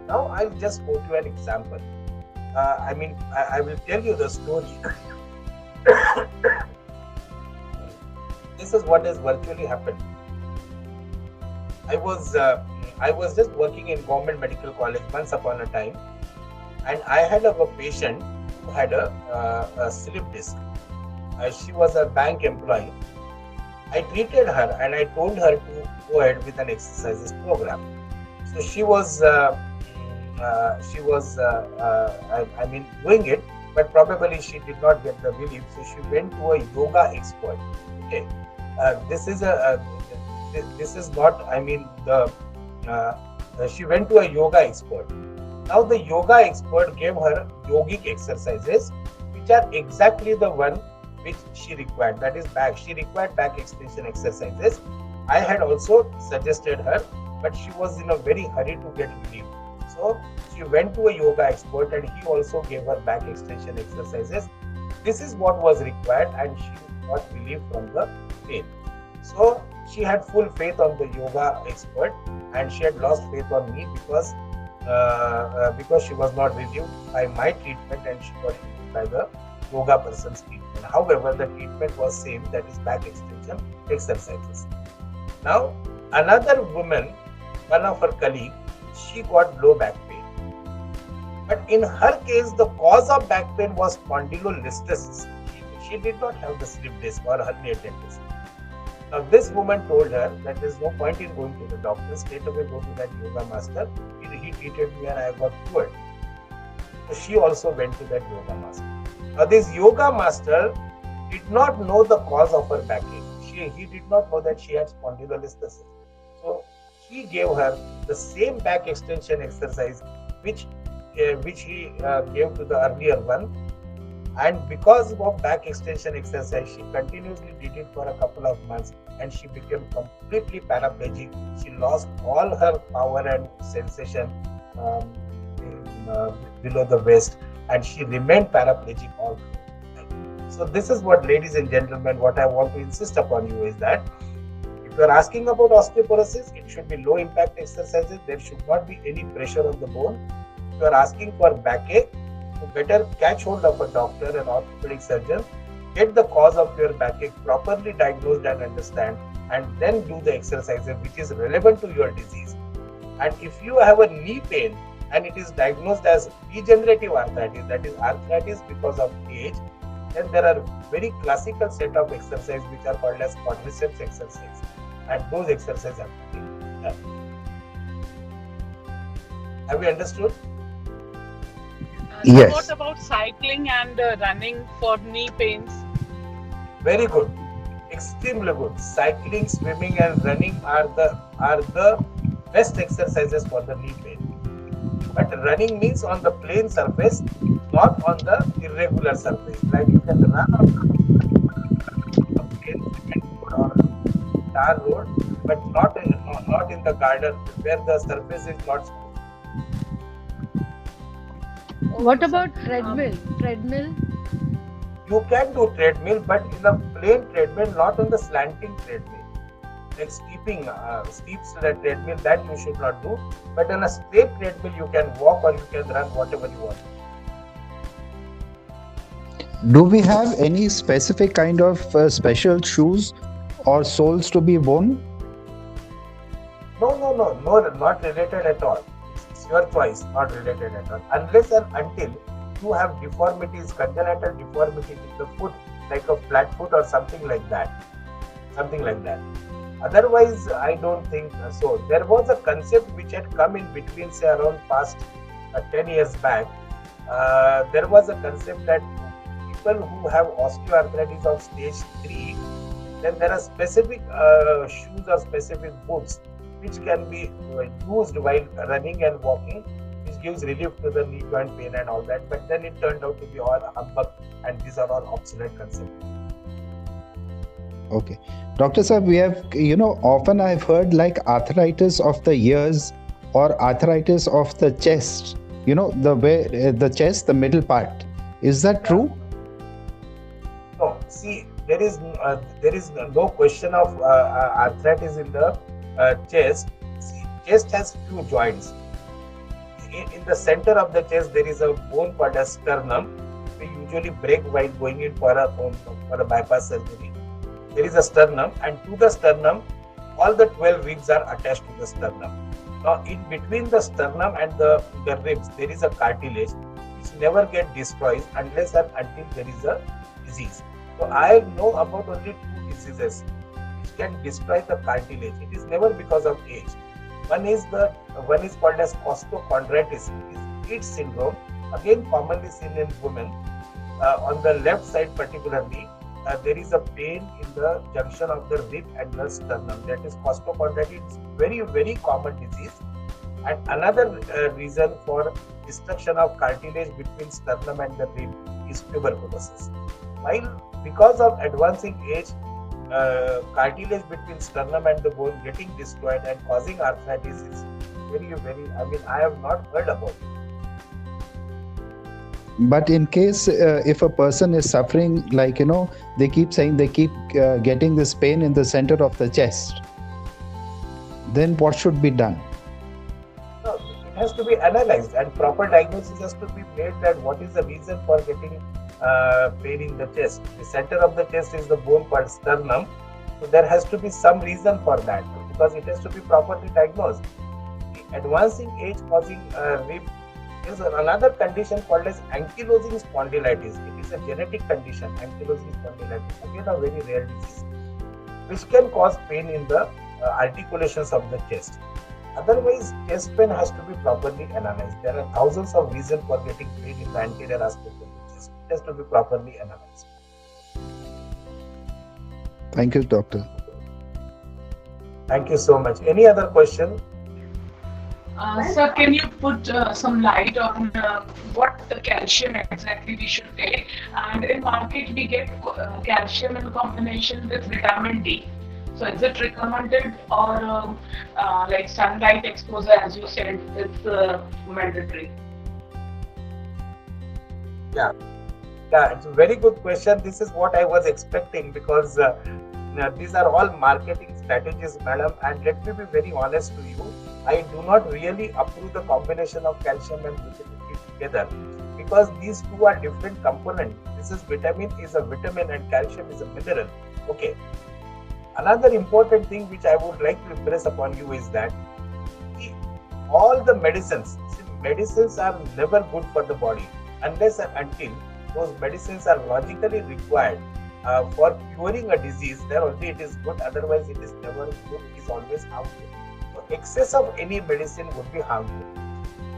Now I'll just go to an example. I will tell you the story. This is what has virtually happened. I was just working in government medical college once upon a time, and I had a patient who had a slip disc. She was a bank employee. I treated her and I told her to go ahead with an exercises program. So she was doing it, but probably she did not get the relief. So she went to a yoga expert. Okay, she went to a yoga expert. Now the yoga expert gave her yogic exercises, which are exactly the one which she required. That is back. She required back extension exercises. I had also suggested her, but she was in a very hurry to get relief. So she went to a yoga expert and he also gave her back extension exercises. This is what was required, and she got relief from the pain. So she had full faith on the yoga expert, and she had lost faith on me because she was not relieved by my treatment and she got relieved by the yoga person's treatment. However, the treatment was same, that is back extension exercises. Now, another woman, one of her colleagues, she got low back pain. But in her case, the cause of back pain was spondylolisthesis. She did not have the slip disc or herniated disc. Now, this woman told her that there is no point in going to the doctor, straight away go to that yoga master. He treated me and I got cured. So she also went to that yoga master. Now, this yoga master did not know the cause of her backache. He did not know that she had spondylolisthesis. So he gave her the same back extension exercise which he gave to the earlier one. And because of back extension exercise, she continuously did it for a couple of months and she became completely paraplegic. She lost all her power and sensation below the waist, and she remained paraplegic all through. So this is what, ladies and gentlemen, what I want to insist upon you is that if you are asking about osteoporosis, it should be low impact exercises. There should not be any pressure on the bone. If you are asking for backache, you better catch hold of a doctor, an orthopedic surgeon, get the cause of your backache properly diagnosed and understand, and then do the exercises which is relevant to your disease. And if you have a knee pain and it is diagnosed as degenerative arthritis, that is arthritis because of age, then there are very classical set of exercises which are called as quadriceps exercise, and those exercises have to be done. Have you understood? Yes. What about cycling and running for knee pains? Very good, extremely good. Cycling, swimming, and running are the best exercises for the knee pain. But running means on the plain surface, not on the irregular surface. Like you can run on a plain cement road or tar road, but not in the garden where the surface is not smooth. What about treadmill? Treadmill? You can do treadmill, but in a plain treadmill, not on the slanting treadmill. Like steep treadmill, that you should not do. But on a straight treadmill, you can walk or you can run, whatever you want. Do we have any specific kind of special shoes or soles to be worn? No, not related at all. It's your choice, not related at all. Unless and until you have deformities, congenital deformity in the foot, like a flat foot or something like that. Otherwise, I don't think so. There was a concept which had come in between, say around past 10 years back. There was a concept that people who have osteoarthritis of stage 3, then there are specific shoes or specific boots which can be used while running and walking, which gives relief to the knee joint pain and all that. But then it turned out to be all humbug, and these are all obsolete concepts. Okay. Doctor sir, we have, often I've heard like arthritis of the ears or arthritis of the chest, the way the chest, the middle part. Is that true? No, see, there is no question of arthritis in the chest. See, chest has few joints. In the center of the chest, there is a bone called a sternum. We usually break while going in for a bypass surgery. There is a sternum, and to the sternum, all the 12 ribs are attached to the sternum. Now, in between the sternum and the ribs, there is a cartilage which never gets destroyed unless and until there is a disease. So, I know about only 2 diseases which can destroy the cartilage. It is never because of age. One is called as costochondritis. It is Peat syndrome, again commonly seen in women. On the left side particularly, there is a pain in the junction of the rib and the sternum. That is costochondritis. It's very, very common disease. And another reason for destruction of cartilage between sternum and the rib is tuberculosis. While because of advancing age, cartilage between sternum and the bone getting destroyed and causing arthritis is very, very, I have not heard about it. But in case if a person is suffering, they keep saying they keep getting this pain in the center of the chest, then what should be done? No, it has to be analyzed and proper diagnosis has to be made that what is the reason for getting pain in the chest. The center of the chest is the bone called sternum. So there has to be some reason for that because it has to be properly diagnosed. The advancing age causing rib is another condition called as ankylosing spondylitis. It is a genetic condition, ankylosing spondylitis, again a very rare disease, which can cause pain in the articulations of the chest. Otherwise, chest pain has to be properly analyzed. There are thousands of reasons for getting pain in the anterior aspect of the chest. It has to be properly analyzed. Thank you, doctor. Thank you so much. Any other question? Sir, can you put some light on what the calcium exactly we should take? And in market, we get calcium in combination with vitamin D. So is it recommended or like sunlight exposure, as you said, it's mandatory? Yeah, it's a very good question. This is what I was expecting because these are all marketing strategies, madam. And let me be very honest to you. I do not really approve the combination of calcium and vitamin D together because these two are different components. Vitamin is a vitamin and calcium is a mineral. Okay. Another important thing which I would like to impress upon you is that all the medicines, medicines are never good for the body unless and until those medicines are logically required for curing a disease. Then only it is good. Otherwise, it is never good. It is always harmful. So excess of any medicine would be harmful.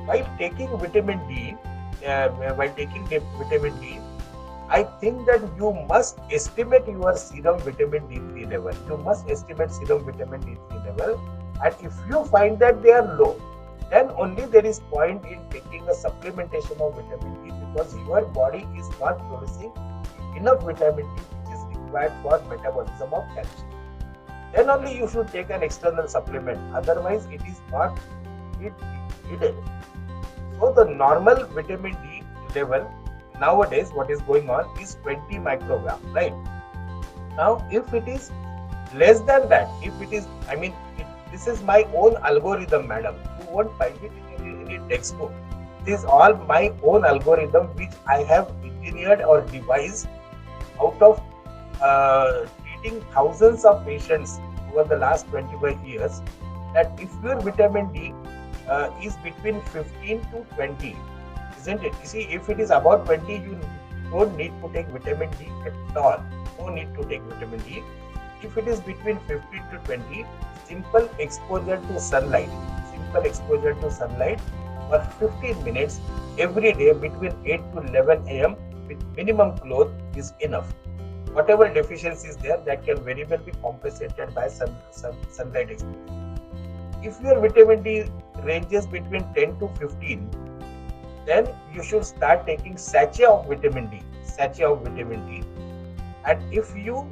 While taking vitamin D, I think that you must estimate your serum vitamin D3 level. You must estimate serum vitamin D3 level, and if you find that they are low, then only there is point in taking a supplementation of vitamin D, because your body is not producing enough vitamin D which is required for metabolism of calcium. Then only you should take an external supplement. Otherwise, it is not needed. So the normal vitamin D level nowadays, what is going on is 20 microgram, right? Now, if it is less than that, if it is, this is my own algorithm, madam. You won't find it in any textbook. This is all my own algorithm which I have engineered or devised out of treating thousands of patients over the last 25 years. That if your vitamin D is between 15 to 20, isn't it? You see, if it is about 20, you don't need to take vitamin D at all. No need to take vitamin D. If it is between 15 to 20, simple exposure to sunlight for 15 minutes every day between 8 to 11 a.m. with minimum cloth is enough. Whatever deficiency is there, that can very well be compensated by sunlight exposure. If your vitamin D ranges between 10 to 15, then you should start taking sachet of vitamin D. And if your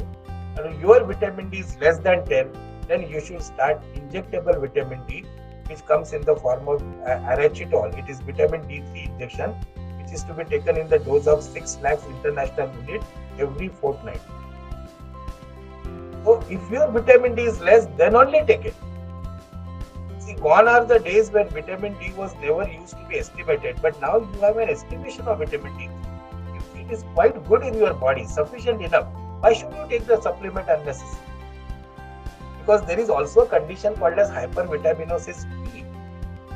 vitamin D is less than 10, then you should start injectable vitamin D, which comes in the form of arachidol. It is vitamin D3 injection, which is to be taken in the dose of 6 lakhs international unit every fortnight. So if your vitamin D is less, then only take it. See, gone are the days when vitamin D was never used to be estimated, but now you have an estimation of vitamin D. If it is quite good in your body, sufficient enough, why should you take the supplement unnecessarily? Because there is also a condition called as hypervitaminosis B.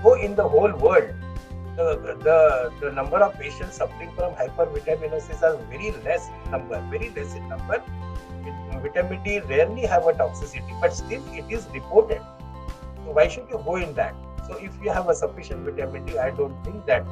So in the whole world, the number of patients suffering from hypervitaminosis are very less in number. Vitamin D rarely have a toxicity, but still it is reported. So why should you go in that? So if you have a sufficient vitamin D, I don't think that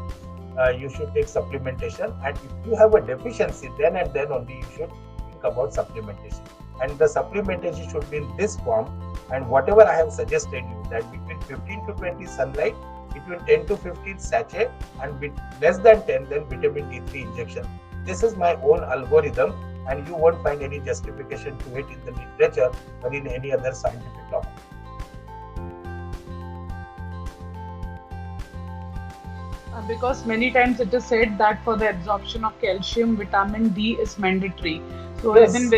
you should take supplementation. And if you have a deficiency, then and then only you should think about supplementation. And the supplementation should be in this form. And whatever I have suggested you, that between 15 to 20 sunlight, between 10 to 15 sachet, and with less than 10, then vitamin D3 injection. This is my own algorithm, and you won't find any justification to it in the literature or in any other scientific document. Because many times it is said that for the absorption of calcium, vitamin D is mandatory. So Yes. even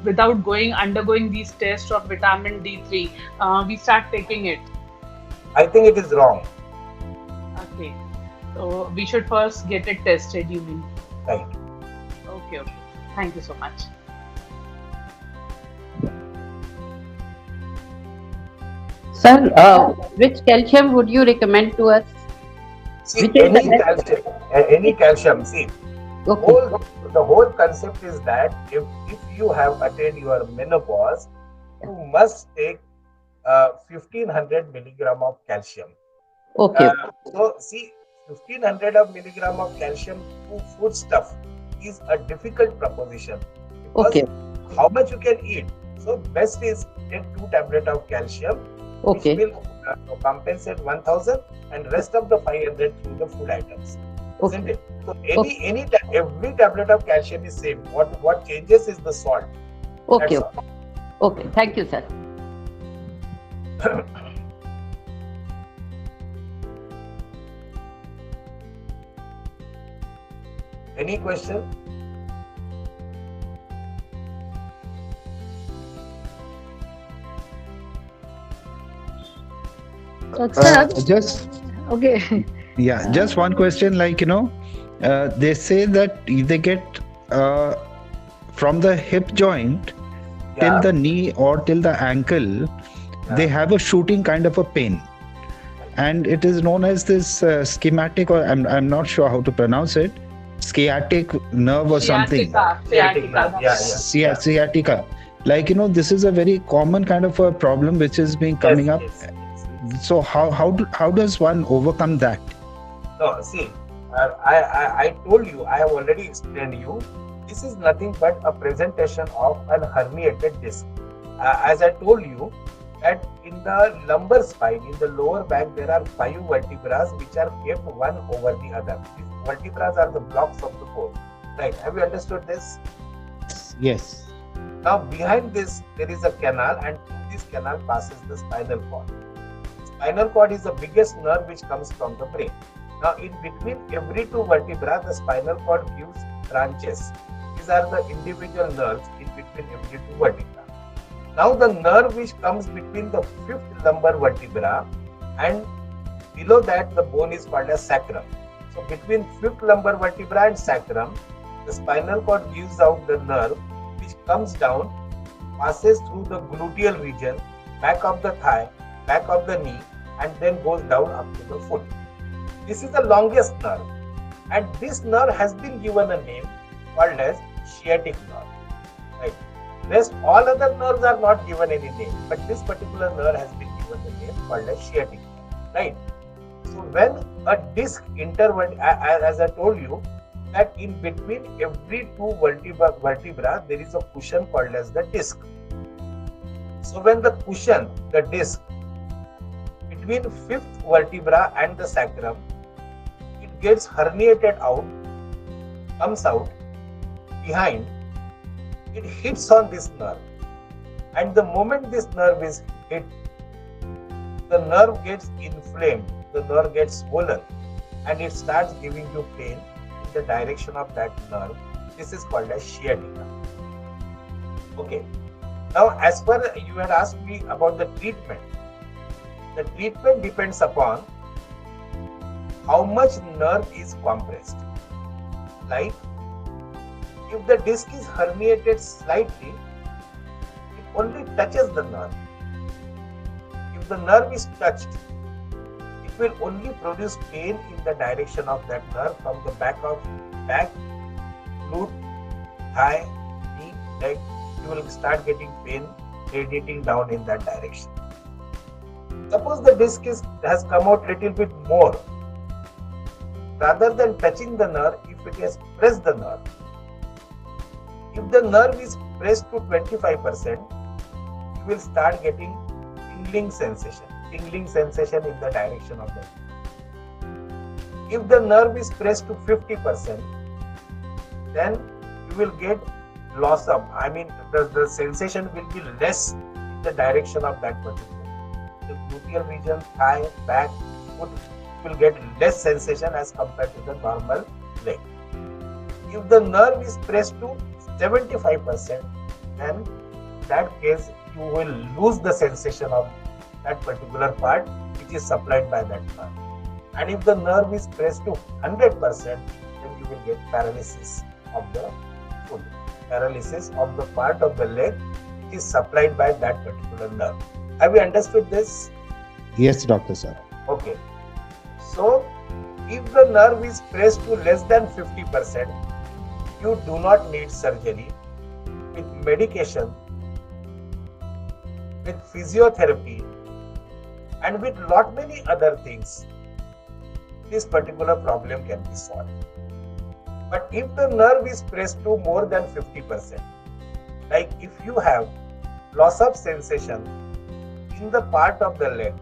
without undergoing these tests of vitamin D3, we start taking it. I think it is wrong. Okay. So we should first get it tested, you mean? Right. Okay. Thank you so much. Sir, which calcium would you recommend to us? See, Which is any calcium. See, Okay. the whole concept is that if you have attained your menopause, you must take 1500 milligram of calcium. Okay. So see, 1500 of milligram of calcium to food stuff is a difficult proposition. Because Okay. how much you can eat? So best is take 2 tablets of calcium, Okay. which will compensate 1000 and rest of the 500 through the food items. Isn't Okay. it? So every tablet of calcium is same. What changes is the salt. Okay. That's all. Okay. Thank you, sir. Any question? Sir, Just okay. Yeah, just one question. They say that if they get from the hip joint till Yeah. the knee or till the ankle, they have a shooting kind of a pain. and it is known as this schematic, or I'm not sure how to pronounce it, sciatic nerve or something. Sciatica. Like, this is a very common kind of a problem which is being coming up. Yes. So how does one overcome that? No, see, I told you, I have already explained you. This is nothing but a presentation of an herniated disc. As I told you, that in the lumbar spine, in the lower back, there are 5 vertebrae which are kept one over the other. These vertebrae are the blocks of the bone. Right? Have you understood this? Yes. Now, behind this, there is a canal, and through this canal passes the spinal cord. Spinal cord is the biggest nerve which comes from the brain. Now, in between every 2 vertebrae, the spinal cord gives branches. These are the individual nerves in between every 2 vertebrae. Now, the nerve which comes between the 5th lumbar vertebra and below that, the bone is called as sacrum. So, between 5th lumbar vertebra and sacrum, the spinal cord gives out the nerve which comes down, passes through the gluteal region, back of the thigh, back of the knee, and then goes down up to the foot. This is the longest nerve, and this nerve has been given a name called as sciatic nerve. Right? Rest all other nerves are not given any name, but this particular nerve has been given the name called as sciatic nerve. Right? So when a disc as I told you, that in between every 2 vertebra there is a cushion called as the disc. So when the cushion, the disc, between 5th vertebra and the sacrum, it gets herniated out, comes out behind, it hits on this nerve, and the moment this nerve is hit, the nerve gets inflamed, the nerve gets swollen, and it starts giving you pain in the direction of that nerve. This is called as sciatica. Okay. Now, as per you had asked me about the treatment depends upon how much nerve is compressed. Like, if the disc is herniated slightly, it only touches the nerve. If the nerve is touched, it will only produce pain in the direction of that nerve from the back, glute, thigh, knee, leg. You will start getting pain radiating down in that direction. Suppose the disc has come out little bit more. Rather than touching the nerve, if it has pressed the nerve, if the nerve is pressed to 25%, you will start getting tingling sensation in the direction of the nerve. If the nerve is pressed to 50%, then you will get loss of, the sensation will be less in the direction of that particular. The gluteal region, thigh, back, foot will get less sensation as compared to the normal leg. If the nerve is pressed to 75%, then in that case you will lose the sensation of that particular part which is supplied by that nerve. And if the nerve is pressed to 100%, then you will get paralysis of the foot, paralysis of the part of the leg which is supplied by that particular nerve. Have you understood this? Yes, Doctor Sir. Okay. So, if the nerve is pressed to less than 50%, you do not need surgery. With medication, with physiotherapy, and with lot many other things, this particular problem can be solved. But if the nerve is pressed to more than 50%, like if you have loss of sensation in the part of the leg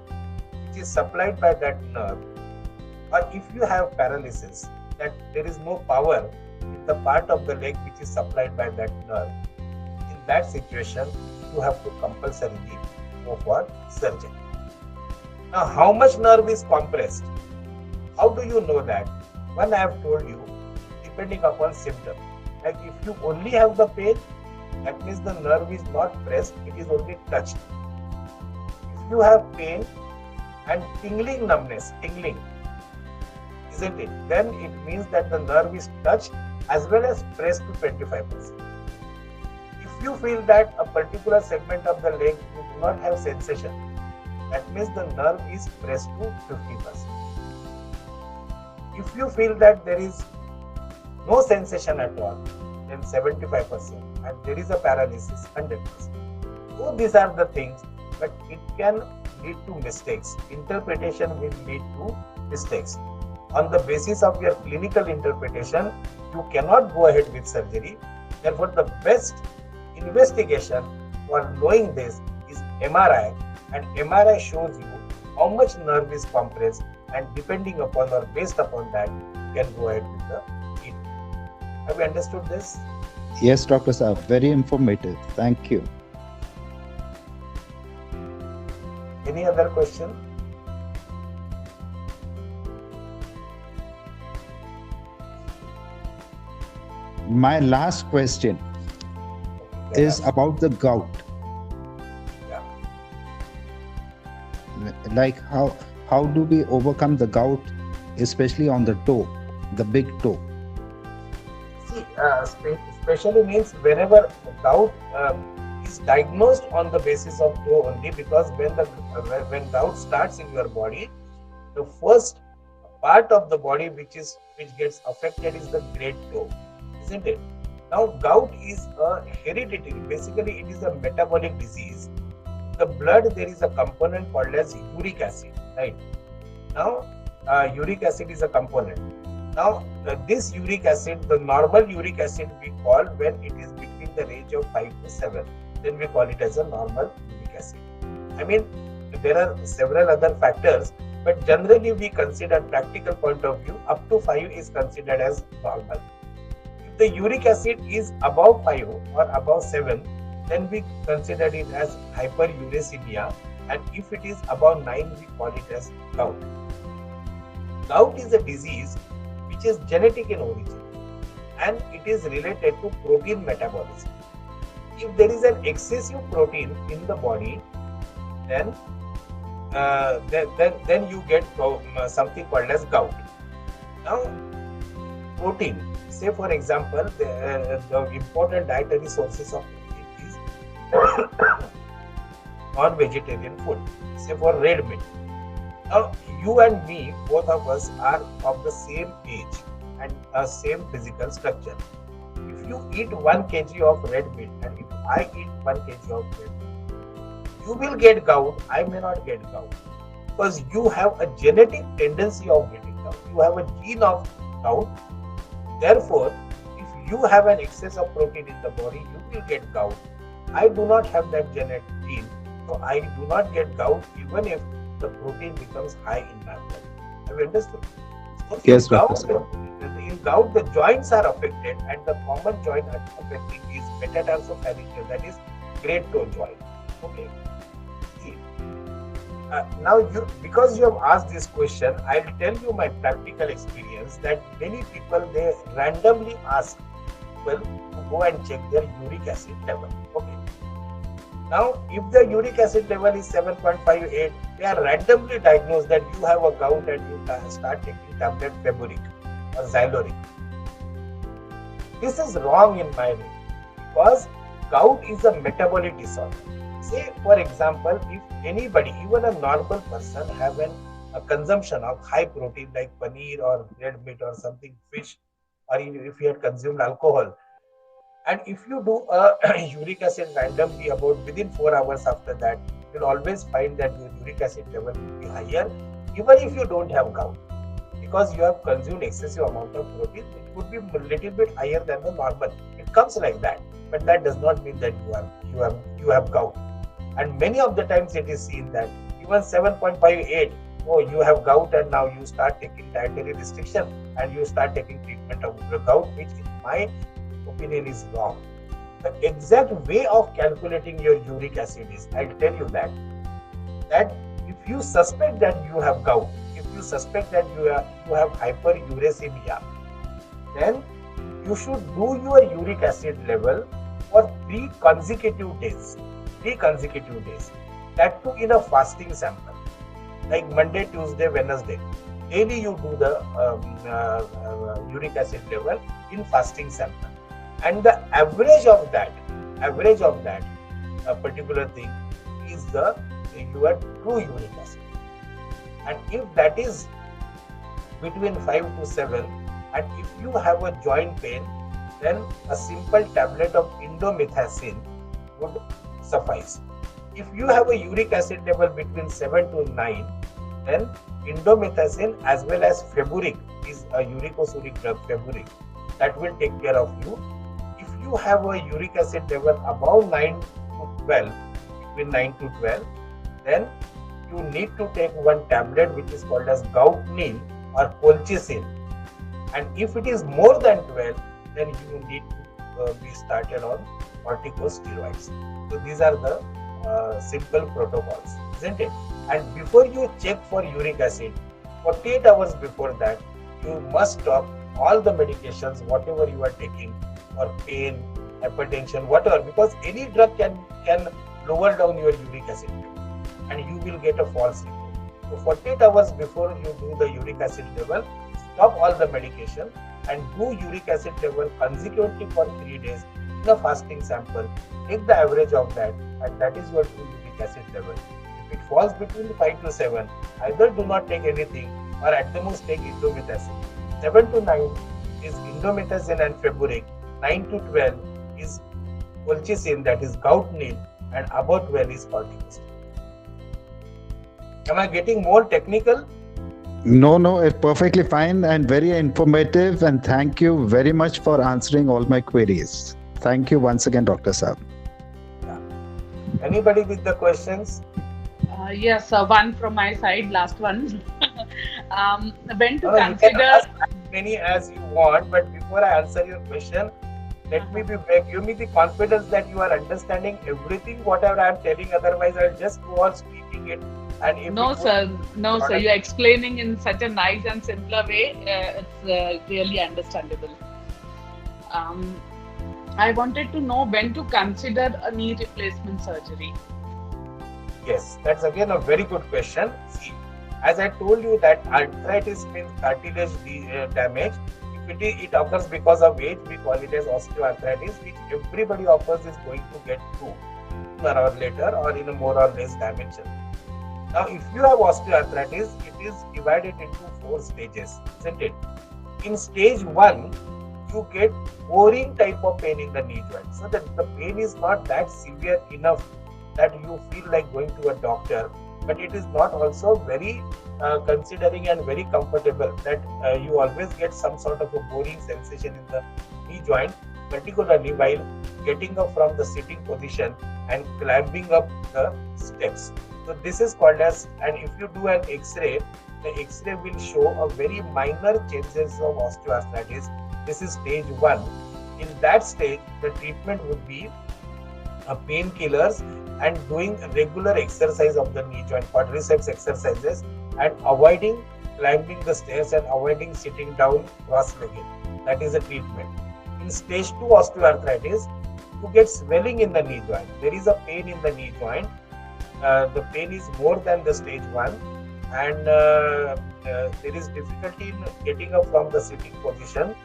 which is supplied by that nerve, or if you have paralysis, that there is no power in the part of the leg which is supplied by that nerve, in that situation you have to compulsorily go for surgery. Now, how much nerve is compressed? How do you know that? One, I have told you, depending upon symptom. Like if you only have the pain, that means the nerve is not pressed, it is only touched. If you have pain and tingling numbness, isn't it? Then it means that the nerve is touched as well as pressed to 25%. If you feel that a particular segment of the leg you do not have sensation, that means the nerve is pressed to 50%. If you feel that there is no sensation at all, then 75%, and there is a paralysis, 100%. So these are the things, but it can lead to mistakes. Interpretation will lead to mistakes. On the basis of your clinical interpretation, you cannot go ahead with surgery. Therefore, the best investigation for knowing this is MRI, and MRI shows you how much nerve is compressed, and depending upon or based upon that, you can go ahead with the treatment. Have you understood this? Yes, Dr. Saab, very informative. Thank you. Any other question? My last question is about the gout. Yeah. Like how do we overcome the gout, especially on the toe, the big toe? See, especially means whenever gout is diagnosed on the basis of toe only, because when gout starts in your body, the first part of the body which gets affected is the great toe, isn't it? Now, gout is a hereditary. Basically, it is a metabolic disease. The blood, there is a component called as uric acid, right? Now, uric acid is a component. Now, this uric acid, the normal uric acid we call when it is between the range of 5 to 7, then we call it as a normal uric acid. I mean, there are several other factors, but generally we consider, practical point of view, up to 5 is considered as normal. If the uric acid is above 5 or above 7, then we consider it as hyperuricemia, and if it is above 9, we call it as gout. Gout is a disease which is genetic in origin, and it is related to protein metabolism. If there is an excessive protein in the body, then you get something called as gout. Now, protein, say for example, the important dietary sources of protein is non-vegetarian food, say for red meat. Now, you and me, both of us are of the same age and same physical structure. If you eat 1 kg of red meat and if I eat 1 kg of red meat, you will get gout, I may not get gout, because you have a genetic tendency of getting gout. You have a gene of gout. Therefore, if you have an excess of protein in the body, you will get gout. I do not have that genetic gene, so I do not get gout even if the protein becomes high in my body. Have you understood? So Yes, in gout, the joints are affected, and the common joint affecting is metatarsophalangeal, that is great toe joint. Okay. See, now because you have asked this question, I'll tell you my practical experience that many people, they randomly ask people to go and check their uric acid level. Okay. Now, if the uric acid level is 7.58, they are randomly diagnosed that you have a gout and you start taking tablet Feburic or Xyluric. This is wrong in my view, because gout is a metabolic disorder. Say, for example, if anybody, even a normal person, have a consumption of high protein like paneer or red meat or something, fish, or if you had consumed alcohol, and if you do a uric acid randomly about within 4 hours after that, you'll always find that your uric acid level will be higher, even if you don't have gout, because you have consumed excessive amount of protein. It would be a little bit higher than the normal. It comes like that, but that does not mean that you have gout. And many of the times it is seen that even 7.58, oh, you have gout, and now you start taking dietary restriction and you start taking treatment of the gout, which in my opinion is wrong. The exact way of calculating your uric acid is, I'll tell you that if you suspect that you have gout, if you suspect that you have hyperuricemia, then you should do your uric acid level for 3 consecutive days. That too in a fasting sample, like Monday, Tuesday, Wednesday. Daily you do the uric acid level in fasting sample, and the average of that particular thing is the your true uric acid. And if that is between 5 to 7, and if you have a joint pain, then a simple tablet of indomethacin would suffice. If you have a uric acid level between 7 to 9, then indomethacin as well as Feburic is a uricosuric drug, Feburic, that will take care of you. If you have a uric acid level above 9 to 12, between 9 to 12, then you need to take one tablet which is called as Goutnil or colchicine. And if it is more than 12, then you need to be started on corticosteroids. So these are the simple protocols, isn't it? And before you check for uric acid, 48 hours before that, you must stop all the medications, whatever you are taking for pain, hypertension, whatever, because any drug can lower down your uric acid level and you will get a false report. So 48 hours before you do the uric acid level, stop all the medication and do uric acid level consecutively for 3 days in a fasting sample. Take the average of that, and that is your true uric acid level. If it falls between 5 to 7, either do not take anything or at the most take indomethacin. 7 to 9 is indomethacin and Feburic. 9 to 12 is colchicine, that is Goutnil, and above 12 is corticosteroid. Am I getting more technical? No, it's perfectly fine and very informative. And thank you very much for answering all my queries. Thank you once again, Dr. Saab. Yeah. Anybody with the questions? Yes, one from my side, last one. When to You can consider... ask as many as you want, but before I answer your question, let me give me the confidence that you are understanding everything whatever I am telling. Otherwise, I'll just go on speaking it. And if No, sir. You're explaining in such a nice and simpler way. It's really understandable. I wanted to know when to consider a knee replacement surgery. Yes, that's again a very good question. See, as I told you that arthritis means cartilage damage. If it occurs because of age, we call it as osteoarthritis, which everybody of us is going to get through sooner or later or in a more or less dimension. Now, if you have osteoarthritis, it is divided into 4 stages, isn't it? In stage 1, you get boring type of pain in the knee joint. So that the pain is not that severe enough that you feel like going to a doctor, but it is not also very considering and very comfortable that you always get some sort of a boring sensation in the knee joint, particularly while getting up from the sitting position and climbing up the steps. So this is called as, and if you do an X-ray, the X-ray will show a very minor changes of osteoarthritis. This is stage 1. In that stage, the treatment would be painkillers and doing regular exercise of the knee joint, quadriceps exercises, and avoiding climbing the stairs and avoiding sitting down cross-legged. That is a treatment. In stage 2 osteoarthritis, you get swelling in the knee joint. There is a pain in the knee joint. The pain is more than the stage 1, and there is difficulty in getting up from the sitting position.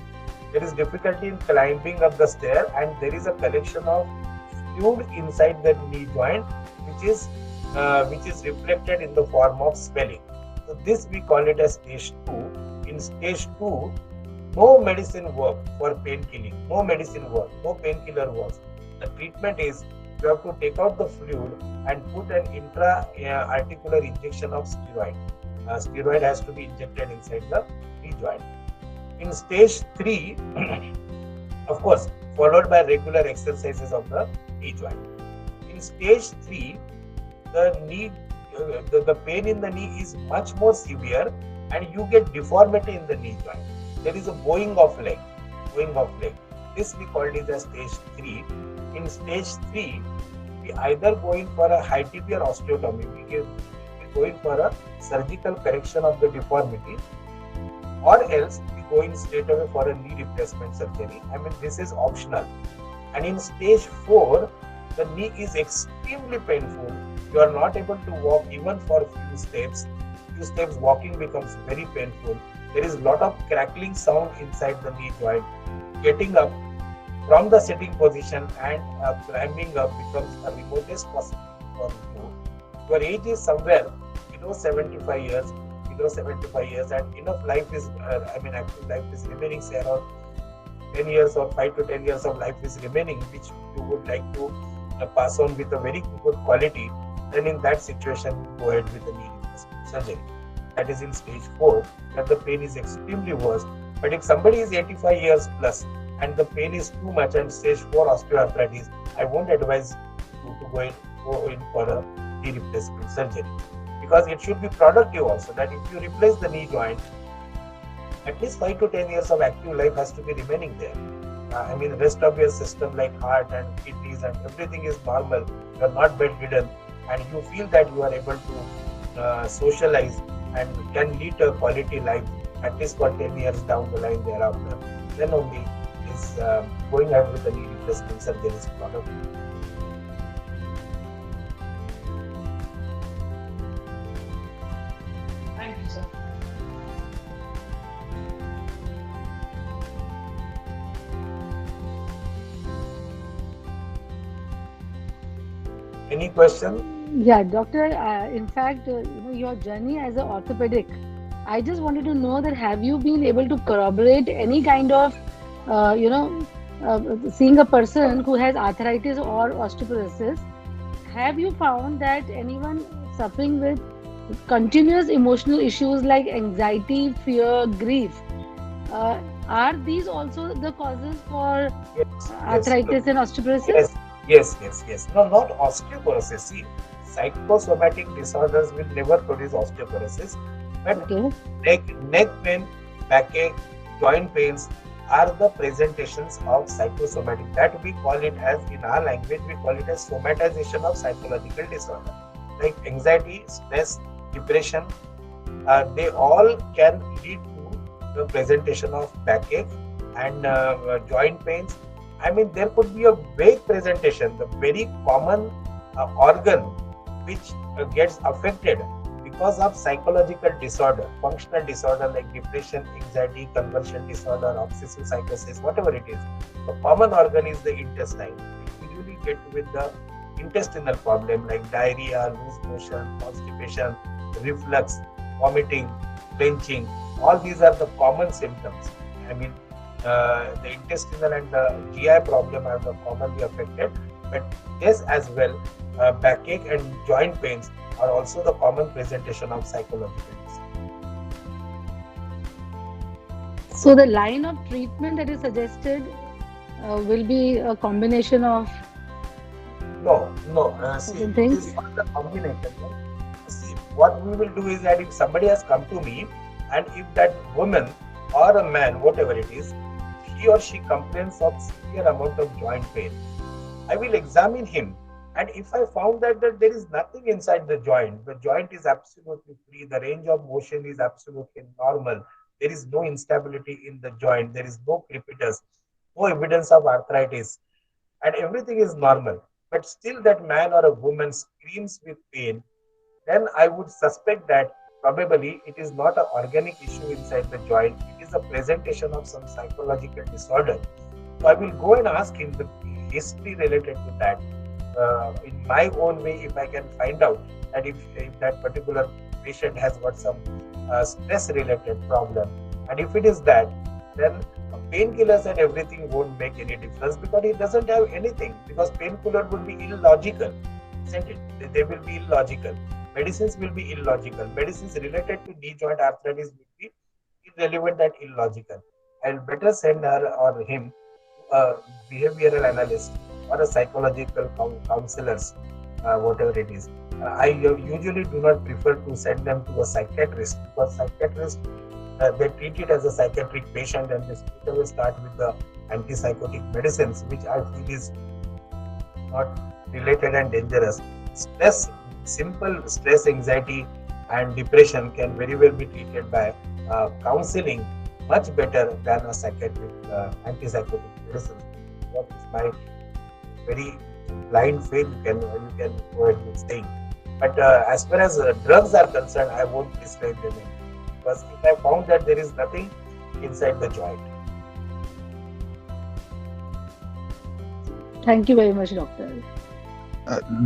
There is difficulty in climbing up the stair, and there is a collection of fluid inside the knee joint, which is reflected in the form of swelling. So this we call it as stage 2. In stage 2, no medicine work for pain killing. No medicine work. No painkiller works. The treatment is you have to take out the fluid and put an intra-articular injection of steroid. Steroid has to be injected inside the knee joint. In stage 3, of course, followed by regular exercises of the knee joint. In stage 3, the pain in the knee is much more severe, and you get deformity in the knee joint. There is a bowing of leg. This we call it as stage 3. In stage 3, we either go in for a high tibial osteotomy, we go in for a surgical correction of the deformity, or else we go in straight away for a knee replacement surgery. I mean, this is optional. And in stage 4, the knee is extremely painful. You are not able to walk even for a few steps. Walking becomes very painful. There is a lot of crackling sound inside the knee joint. Getting up from the sitting position and climbing up becomes the remotest possibility for you. your age is somewhere below 75 years, and enough life is, active life is remaining, say around 10 years or 5 to 10 years of life is remaining, which you would like to pass on with a very good quality, then in that situation, go ahead with the knee replacement surgery. That is in stage 4, that the pain is extremely worse. But if somebody is 85 years plus and the pain is too much and stage 4 osteoarthritis, I won't advise you to go in for a knee replacement surgery, because it should be productive also, that if you replace the knee joint, at least 5 to 10 years of active life has to be remaining there. The rest of your system like heart and kidneys and everything is normal, you are not bedridden, and you feel that you are able to socialize and can lead a quality life at least for 10 years down the line thereafter, then only is going ahead with the knee replacement surgery is productive. Thank you, sir. Any question? Yeah, doctor. In fact, your journey as an orthopedic, I just wanted to know that have you been able to corroborate any kind of, seeing a person who has arthritis or osteoporosis? Have you found that anyone suffering with continuous emotional issues like anxiety, fear, grief, are these also the causes for arthritis and osteoporosis? Yes. No, not osteoporosis. See, psychosomatic disorders will never produce osteoporosis, but neck pain, backache, joint pains are the presentations of psychosomatic. That we call it as, in our language, we call it as somatization of psychological disorder. Like anxiety, stress, depression, they all can lead to the presentation of backache and joint pains. There could be a vague presentation. The very common organ which gets affected because of psychological disorder, functional disorder like depression, anxiety, conversion disorder, obsessive psychosis, whatever it is. The common organ is the intestine. We usually get with the intestinal problem like diarrhea, loose motion, constipation, reflux, vomiting, clenching. All these are the common symptoms. The intestinal and the GI problem are the commonly affected, but this as well, backache and joint pains are also the common presentation of psychological disorder. So the line of treatment that is suggested will be a combination of No. See, it is not the combination. See, what we will do is that if somebody has come to me, and if that woman or a man, whatever it is, he or she complains of severe amount of joint pain, I will examine him, and if I found that there is nothing inside the joint is absolutely free, the range of motion is absolutely normal, there is no instability in the joint, there is no crepitus, no evidence of arthritis, and everything is normal, but still that man or a woman screams with pain, then I would suspect that probably it is not an organic issue inside the joint, it is a presentation of some psychological disorder. So I will go and ask him the history related to that. In my own way, if I can find out that if that particular patient has got some stress related problem, and if it is that, then painkillers and everything won't make any difference, because it doesn't have anything, because painkiller would be illogical, isn't it? They will be illogical. Medicines will be illogical. Medicines related to knee joint arthritis will be irrelevant and illogical. I'll better send her or him to a behavioral analyst or a psychological counselors, whatever it is. I usually do not prefer to send them to a psychiatrist, because psychiatrists, they treat it as a psychiatric patient, and they will start with the antipsychotic medicines, which I feel is not related and dangerous. Simple stress, anxiety and depression can very well be treated by counseling much better than a psychiatric antipsychotic medicine. That is my very blind faith, you can go ahead with saying. But as far as drugs are concerned, I won't prescribe them, because if I found that there is nothing inside the joint. Thank you very much, doctor.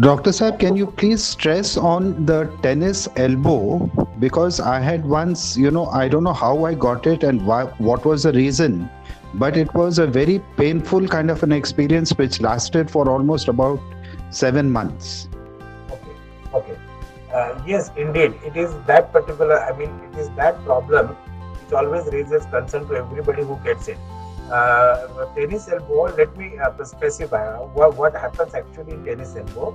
Dr. Saab, can you please stress on the tennis elbow? Because I had once, I don't know how I got it and why, what was the reason, but it was a very painful kind of an experience which lasted for almost about 7 months. Okay. Yes, indeed. It is that particular, it is that problem which always raises concern to everybody who gets it. Tennis elbow, let me specify what happens actually in tennis elbow.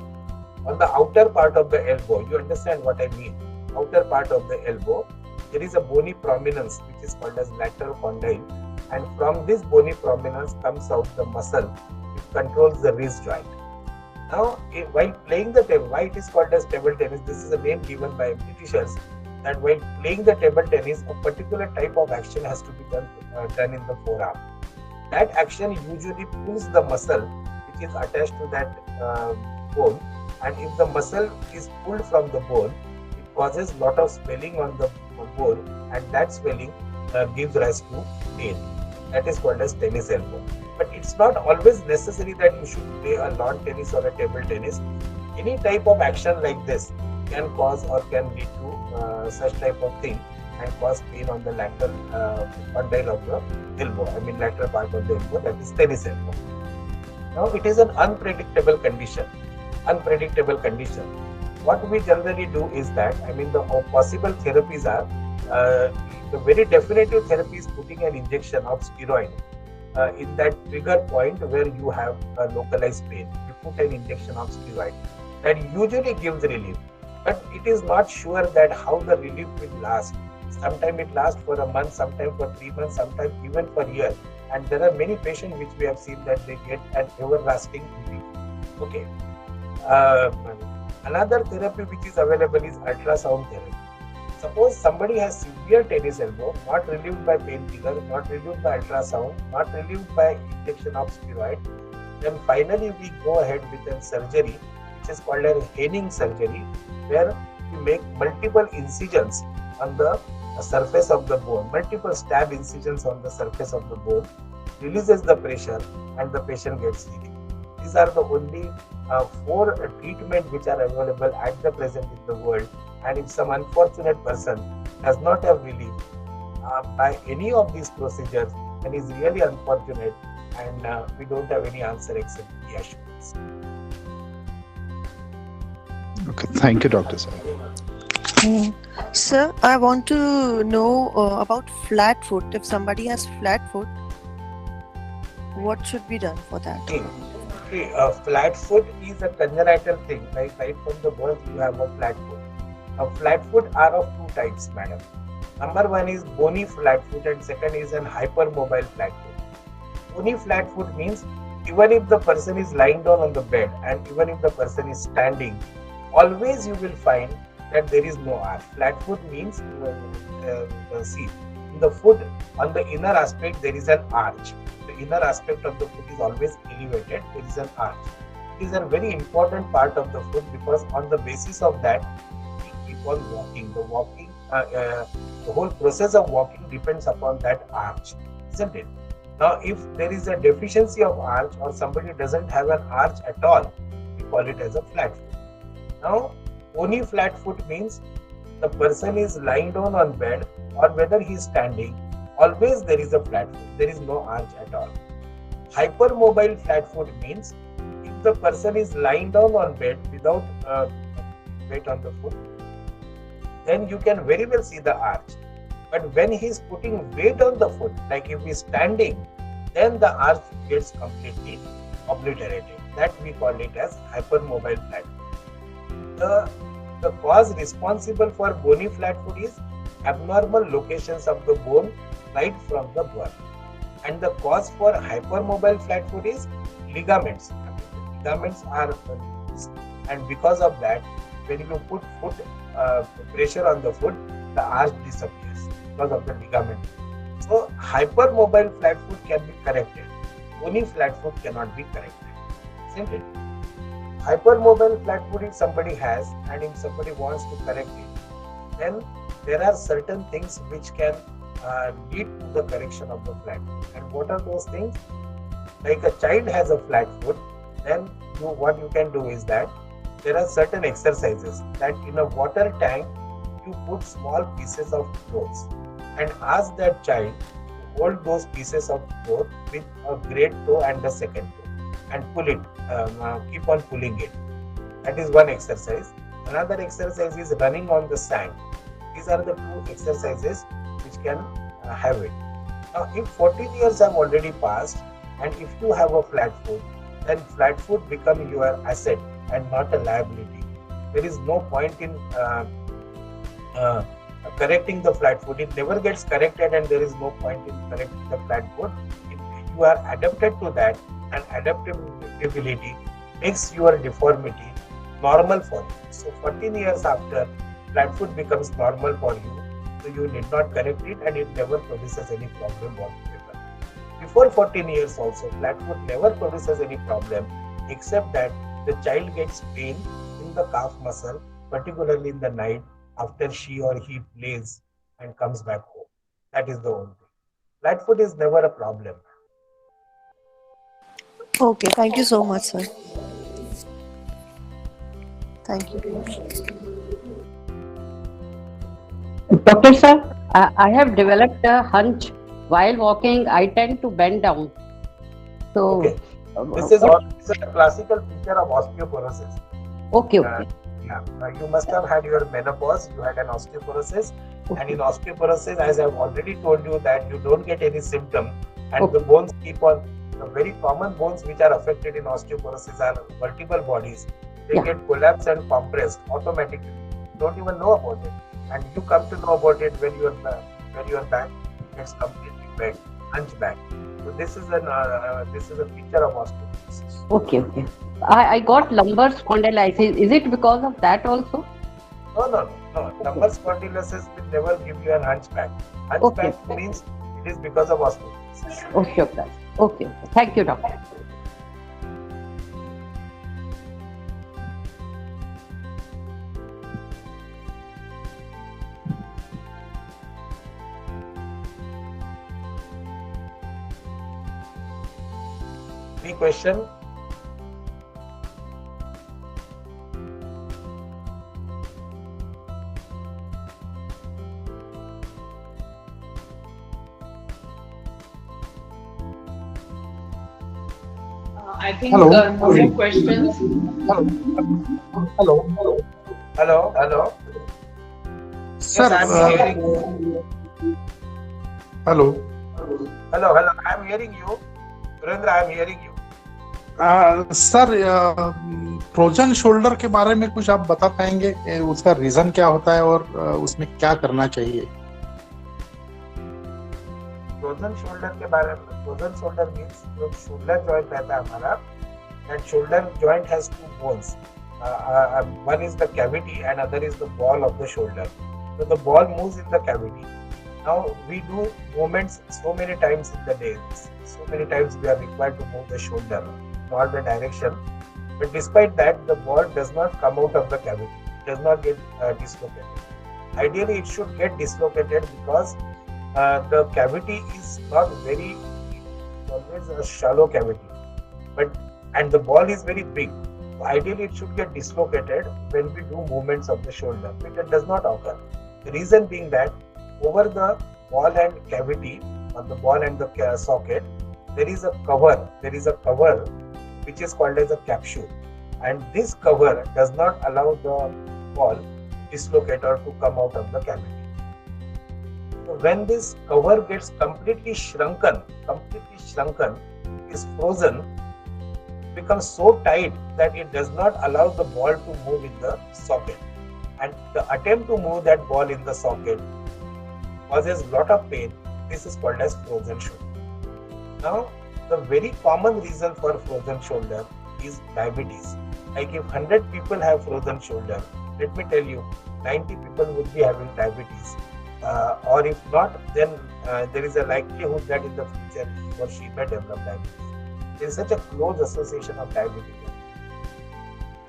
On the outer part of the elbow, you understand what I mean? Outer part of the elbow, there is a bony prominence which is called as lateral condyle, and from this bony prominence comes out the muscle which controls the wrist joint. Now, while playing the table, why it is called as table tennis? This is a name given by Britishers, that while playing the table tennis, a particular type of action has to be done in the forearm. That action usually pulls the muscle which is attached to that bone, and if the muscle is pulled from the bone, it causes lot of swelling on the bone, and that swelling gives rise to pain. That is called as tennis elbow. But it's not always necessary that you should play a lawn tennis or a table tennis. Any type of action like this can cause or can lead to such type of thing and cause pain on the lateral condyle of the elbow, lateral part of the elbow, that is tennis elbow. Now, it is an unpredictable condition. What we generally do is that, the possible therapies are, the very definitive therapy is putting an injection of steroid in that trigger point where you have a localized pain. You put an injection of steroid. That usually gives relief, but it is not sure that how the relief will last. Sometimes it lasts for a month, sometimes for 3 months, sometimes even for a year. And there are many patients which we have seen that they get an everlasting relief. Okay. Another therapy which is available is ultrasound therapy. Suppose somebody has severe tennis elbow, not relieved by painkiller, not relieved by ultrasound, not relieved by injection of steroid, then finally we go ahead with a surgery which is called a Henning surgery, where we make multiple incisions on the surface of the bone, multiple stab incisions on the surface of the bone, releases the pressure, and the patient gets relief. These are the only 4 treatments which are available at the present in the world. And if some unfortunate person does not have relief by any of these procedures, then is really unfortunate, and we don't have any answer except reassurance. Okay, thank you, Dr. Saab. Sir, I want to know about flat foot. If somebody has flat foot, what should be done for that? Flat foot is a congenital thing. Like right from the birth, you have a flat foot. Flat foot are of 2 types, madam. Number 1 is bony flat foot, and second is an hypermobile flat foot. Bony flat foot means even if the person is lying down on the bed and even if the person is standing, always you will find that there is no arch. Flat foot means, see, in the foot, on the inner aspect, there is an arch. The inner aspect of the foot is always elevated, there is an arch. It is a very important part of the foot because on the basis of that, we keep on walking. The whole process of walking depends upon that arch, isn't it? Now, if there is a deficiency of arch or somebody doesn't have an arch at all, we call it as a flat foot. Now, bony flat foot means the person is lying down on bed or whether he is standing, always there is a flat foot. There is no arch at all. Hypermobile flat foot means if the person is lying down on bed without weight on the foot, then you can very well see the arch. But when he is putting weight on the foot, like if he is standing, then the arch gets completely obliterated. That we call it as hypermobile flat foot. The cause responsible for bony flat foot is abnormal locations of the bone right from the birth. And the cause for hypermobile flat foot is ligaments. Ligaments are loose, and because of that, when you put foot pressure on the foot, the arch disappears because of the ligament. So hypermobile flat foot can be corrected. Bony flat foot cannot be corrected. Isn't it? Hypermobile flat foot if somebody has and if somebody wants to correct it, then there are certain things which can lead to the correction of the flat foot. And what are those things? Like a child has a flat foot, then what you can do is that there are certain exercises that in a water tank you put small pieces of clothes and ask that child to hold those pieces of cloth with a great toe and the second toe and pull it, keep on pulling it. That is one exercise. Another exercise is running on the sand. These are the two exercises which can have it. Now, if 14 years have already passed and if you have a flat foot, then flat foot become your asset and not a liability. There is no point in correcting the flat foot. It never gets corrected and there is no point in correcting the flat foot. If you are adapted to that, and adaptability makes your deformity normal for you. So 14 years after, flat foot becomes normal for you. So you need not correct it and it never produces any problem whatsoever. Before 14 years also, flat foot never produces any problem except that the child gets pain in the calf muscle, particularly in the night after she or he plays and comes back home. That is the only thing. Flat foot is never a problem. Okay, thank you so much, sir. Thank you. Doctor sir, I have developed a hunch while walking. I tend to bend down. So okay. This is a classical feature of osteoporosis. Okay. You must have had your menopause. You had an osteoporosis, and in osteoporosis, as I have already told you, that you don't get any symptom, and the bones keep on. The very common bones which are affected in osteoporosis are vertebral bodies. They get collapsed and compressed automatically. You don't even know about it, and you come to know about it when your back gets completely bent, hunchback. So this is a feature of osteoporosis. Okay. I got lumbar spondylitis. Is it because of that also? No. Lumbar spondylosis will never give you a hunchback. Hunchback means it is because of osteoporosis. Okay. Thank you, doctor. Any question? I think no more questions. Hello. Sir, yes, I'm hearing you. Hello. I'm hearing you. Surendra, I am hearing you. Sir, frozen shoulder के बारे में कुछ आप बता पाएंगे? उसका reason क्या होता है और उसमें क्या करना चाहिए? फ्रोजन शोल्डर के बारे में, फ्रोजन शोल्डर मीन्स जो शोल्डर जॉइंट रहता है हमारा, that shoulder joint has two bones. One is the cavity and other is the ball of the shoulder. So the ball moves in the cavity. Now we do movements so many times in the day. So many times we are required to move the shoulder in all the direction. But despite that, the ball does not come out of the cavity. It does not get dislocated. Ideally, it should get dislocated because the cavity is not very deep. It's always a shallow cavity. And the ball is very big. So ideally, it should get dislocated when we do movements of the shoulder. But it does not occur. The reason being that over the ball and cavity, on the ball and the socket, there is a cover. There is a cover which is called as a capsule. And this cover does not allow the ball dislocate or to come out of the cavity. So when this cover gets completely shrunken, is frozen, becomes so tight that it does not allow the ball to move in the socket, and the attempt to move that ball in the socket causes lot of pain. This is called as frozen shoulder. Now, the very common reason for frozen shoulder is diabetes. Like if 100 people have frozen shoulder, let me tell you, 90 people would be having diabetes. Or if not, then there is a likelihood that in the future he or she may develop diabetes. There is such a close association of diabetes.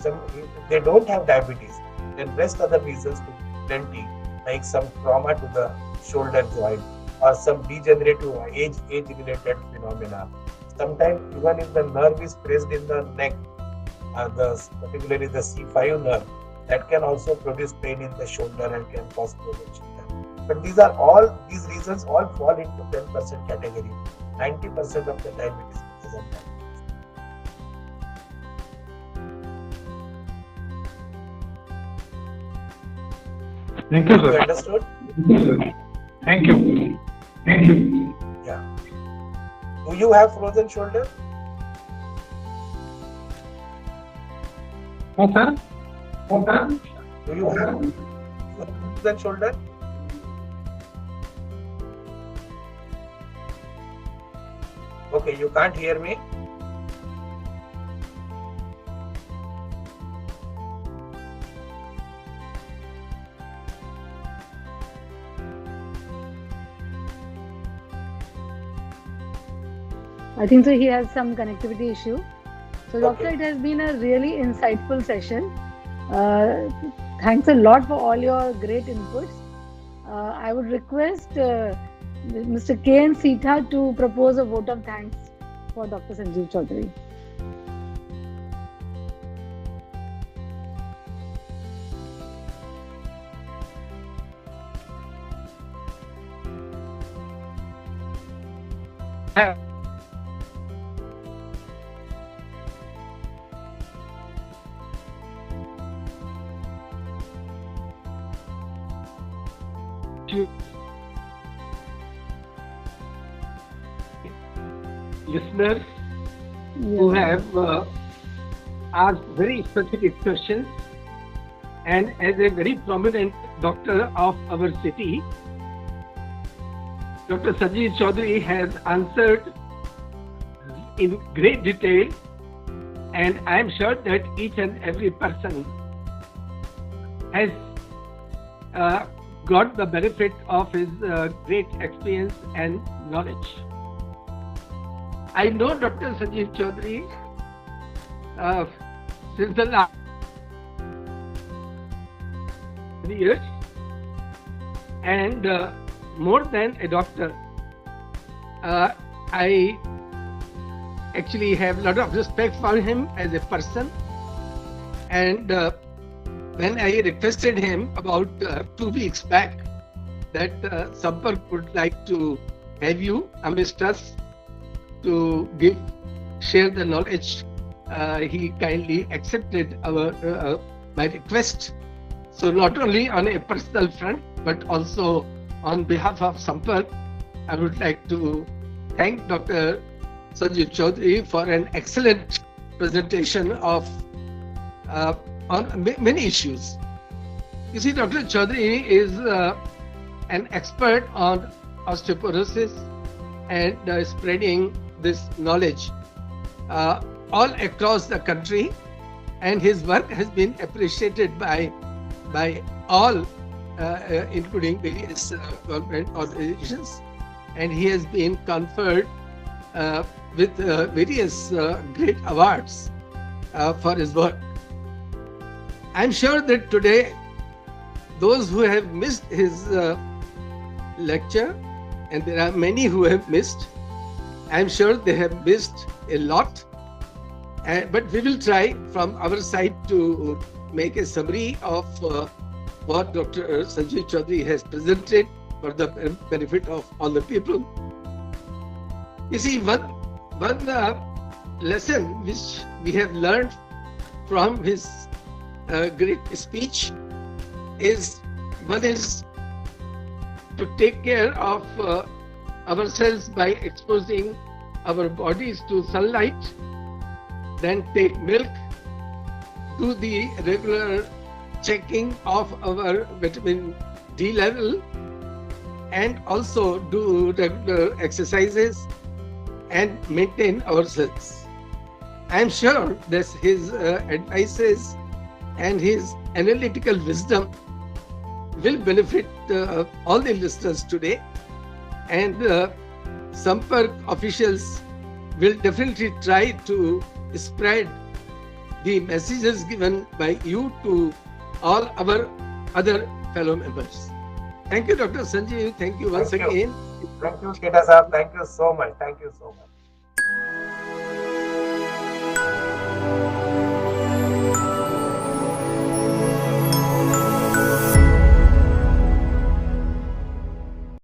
If they don't have diabetes, then rest other reasons could be plenty, like some trauma to the shoulder joint or some degenerative age-related phenomena. Sometimes even if the nerve is pressed in the neck, particularly the C5 nerve, that can also produce pain in the shoulder and can cause frozen shoulder. But these reasons all fall into 10% category. 90% of the time it is present. Thank you, sir. You understood? Thank you. Thank you. Yeah. Do you have frozen shoulder? Oh, sir. Oh, sir. Do you have frozen shoulder? Okay, you can't hear me? I think so he has some connectivity issue. So doctor, Okay. it has been a really insightful session. Thanks a lot for all your great inputs. I would request Mr. K.N. Sita to propose a vote of thanks for Dr. Sanjeev Chaudhary. Listeners who have asked very specific questions, and as a very prominent doctor of our city, Dr. Sanjeev Chaudhary has answered in great detail, and I am sure that each and every person has got the benefit of his great experience and knowledge. I know Dr. Sanjeev Chaudhary since the last years, and more than a doctor, I actually have a lot of respect for him as a person. And when I requested him about 2 weeks back that Sampark would like to have you amidst us to share the knowledge, he kindly accepted my request. So not only on a personal front, but also on behalf of Sampark, I would like to thank Dr. Sanjeev Chaudhary for an excellent presentation on many issues. You see, Dr. Chaudhary is an expert on osteoporosis and spreading this knowledge all across the country, and his work has been appreciated by all, including various government organizations, and he has been conferred with various great awards for his work. I'm sure that today those who have missed his lecture, and there are many who have missed, I'm sure they have missed a lot, but we will try from our side to make a summary of what Dr. Sanjeev Chaudhary has presented for the benefit of all the people. You see, one lesson which we have learned from his great speech is, one is to take care of ourselves by exposing our bodies to sunlight, then take milk, do the regular checking of our vitamin D level, and also do regular exercises and maintain ourselves. I am sure that his advices and his analytical wisdom will benefit all the listeners today, and Sampark officials will definitely try to spread the messages given by you to all our other fellow members. Thank you, Dr. Sanjeev. Thank you once again. Thank you, Sheta Sahab. Thank you so much. Thank you so much.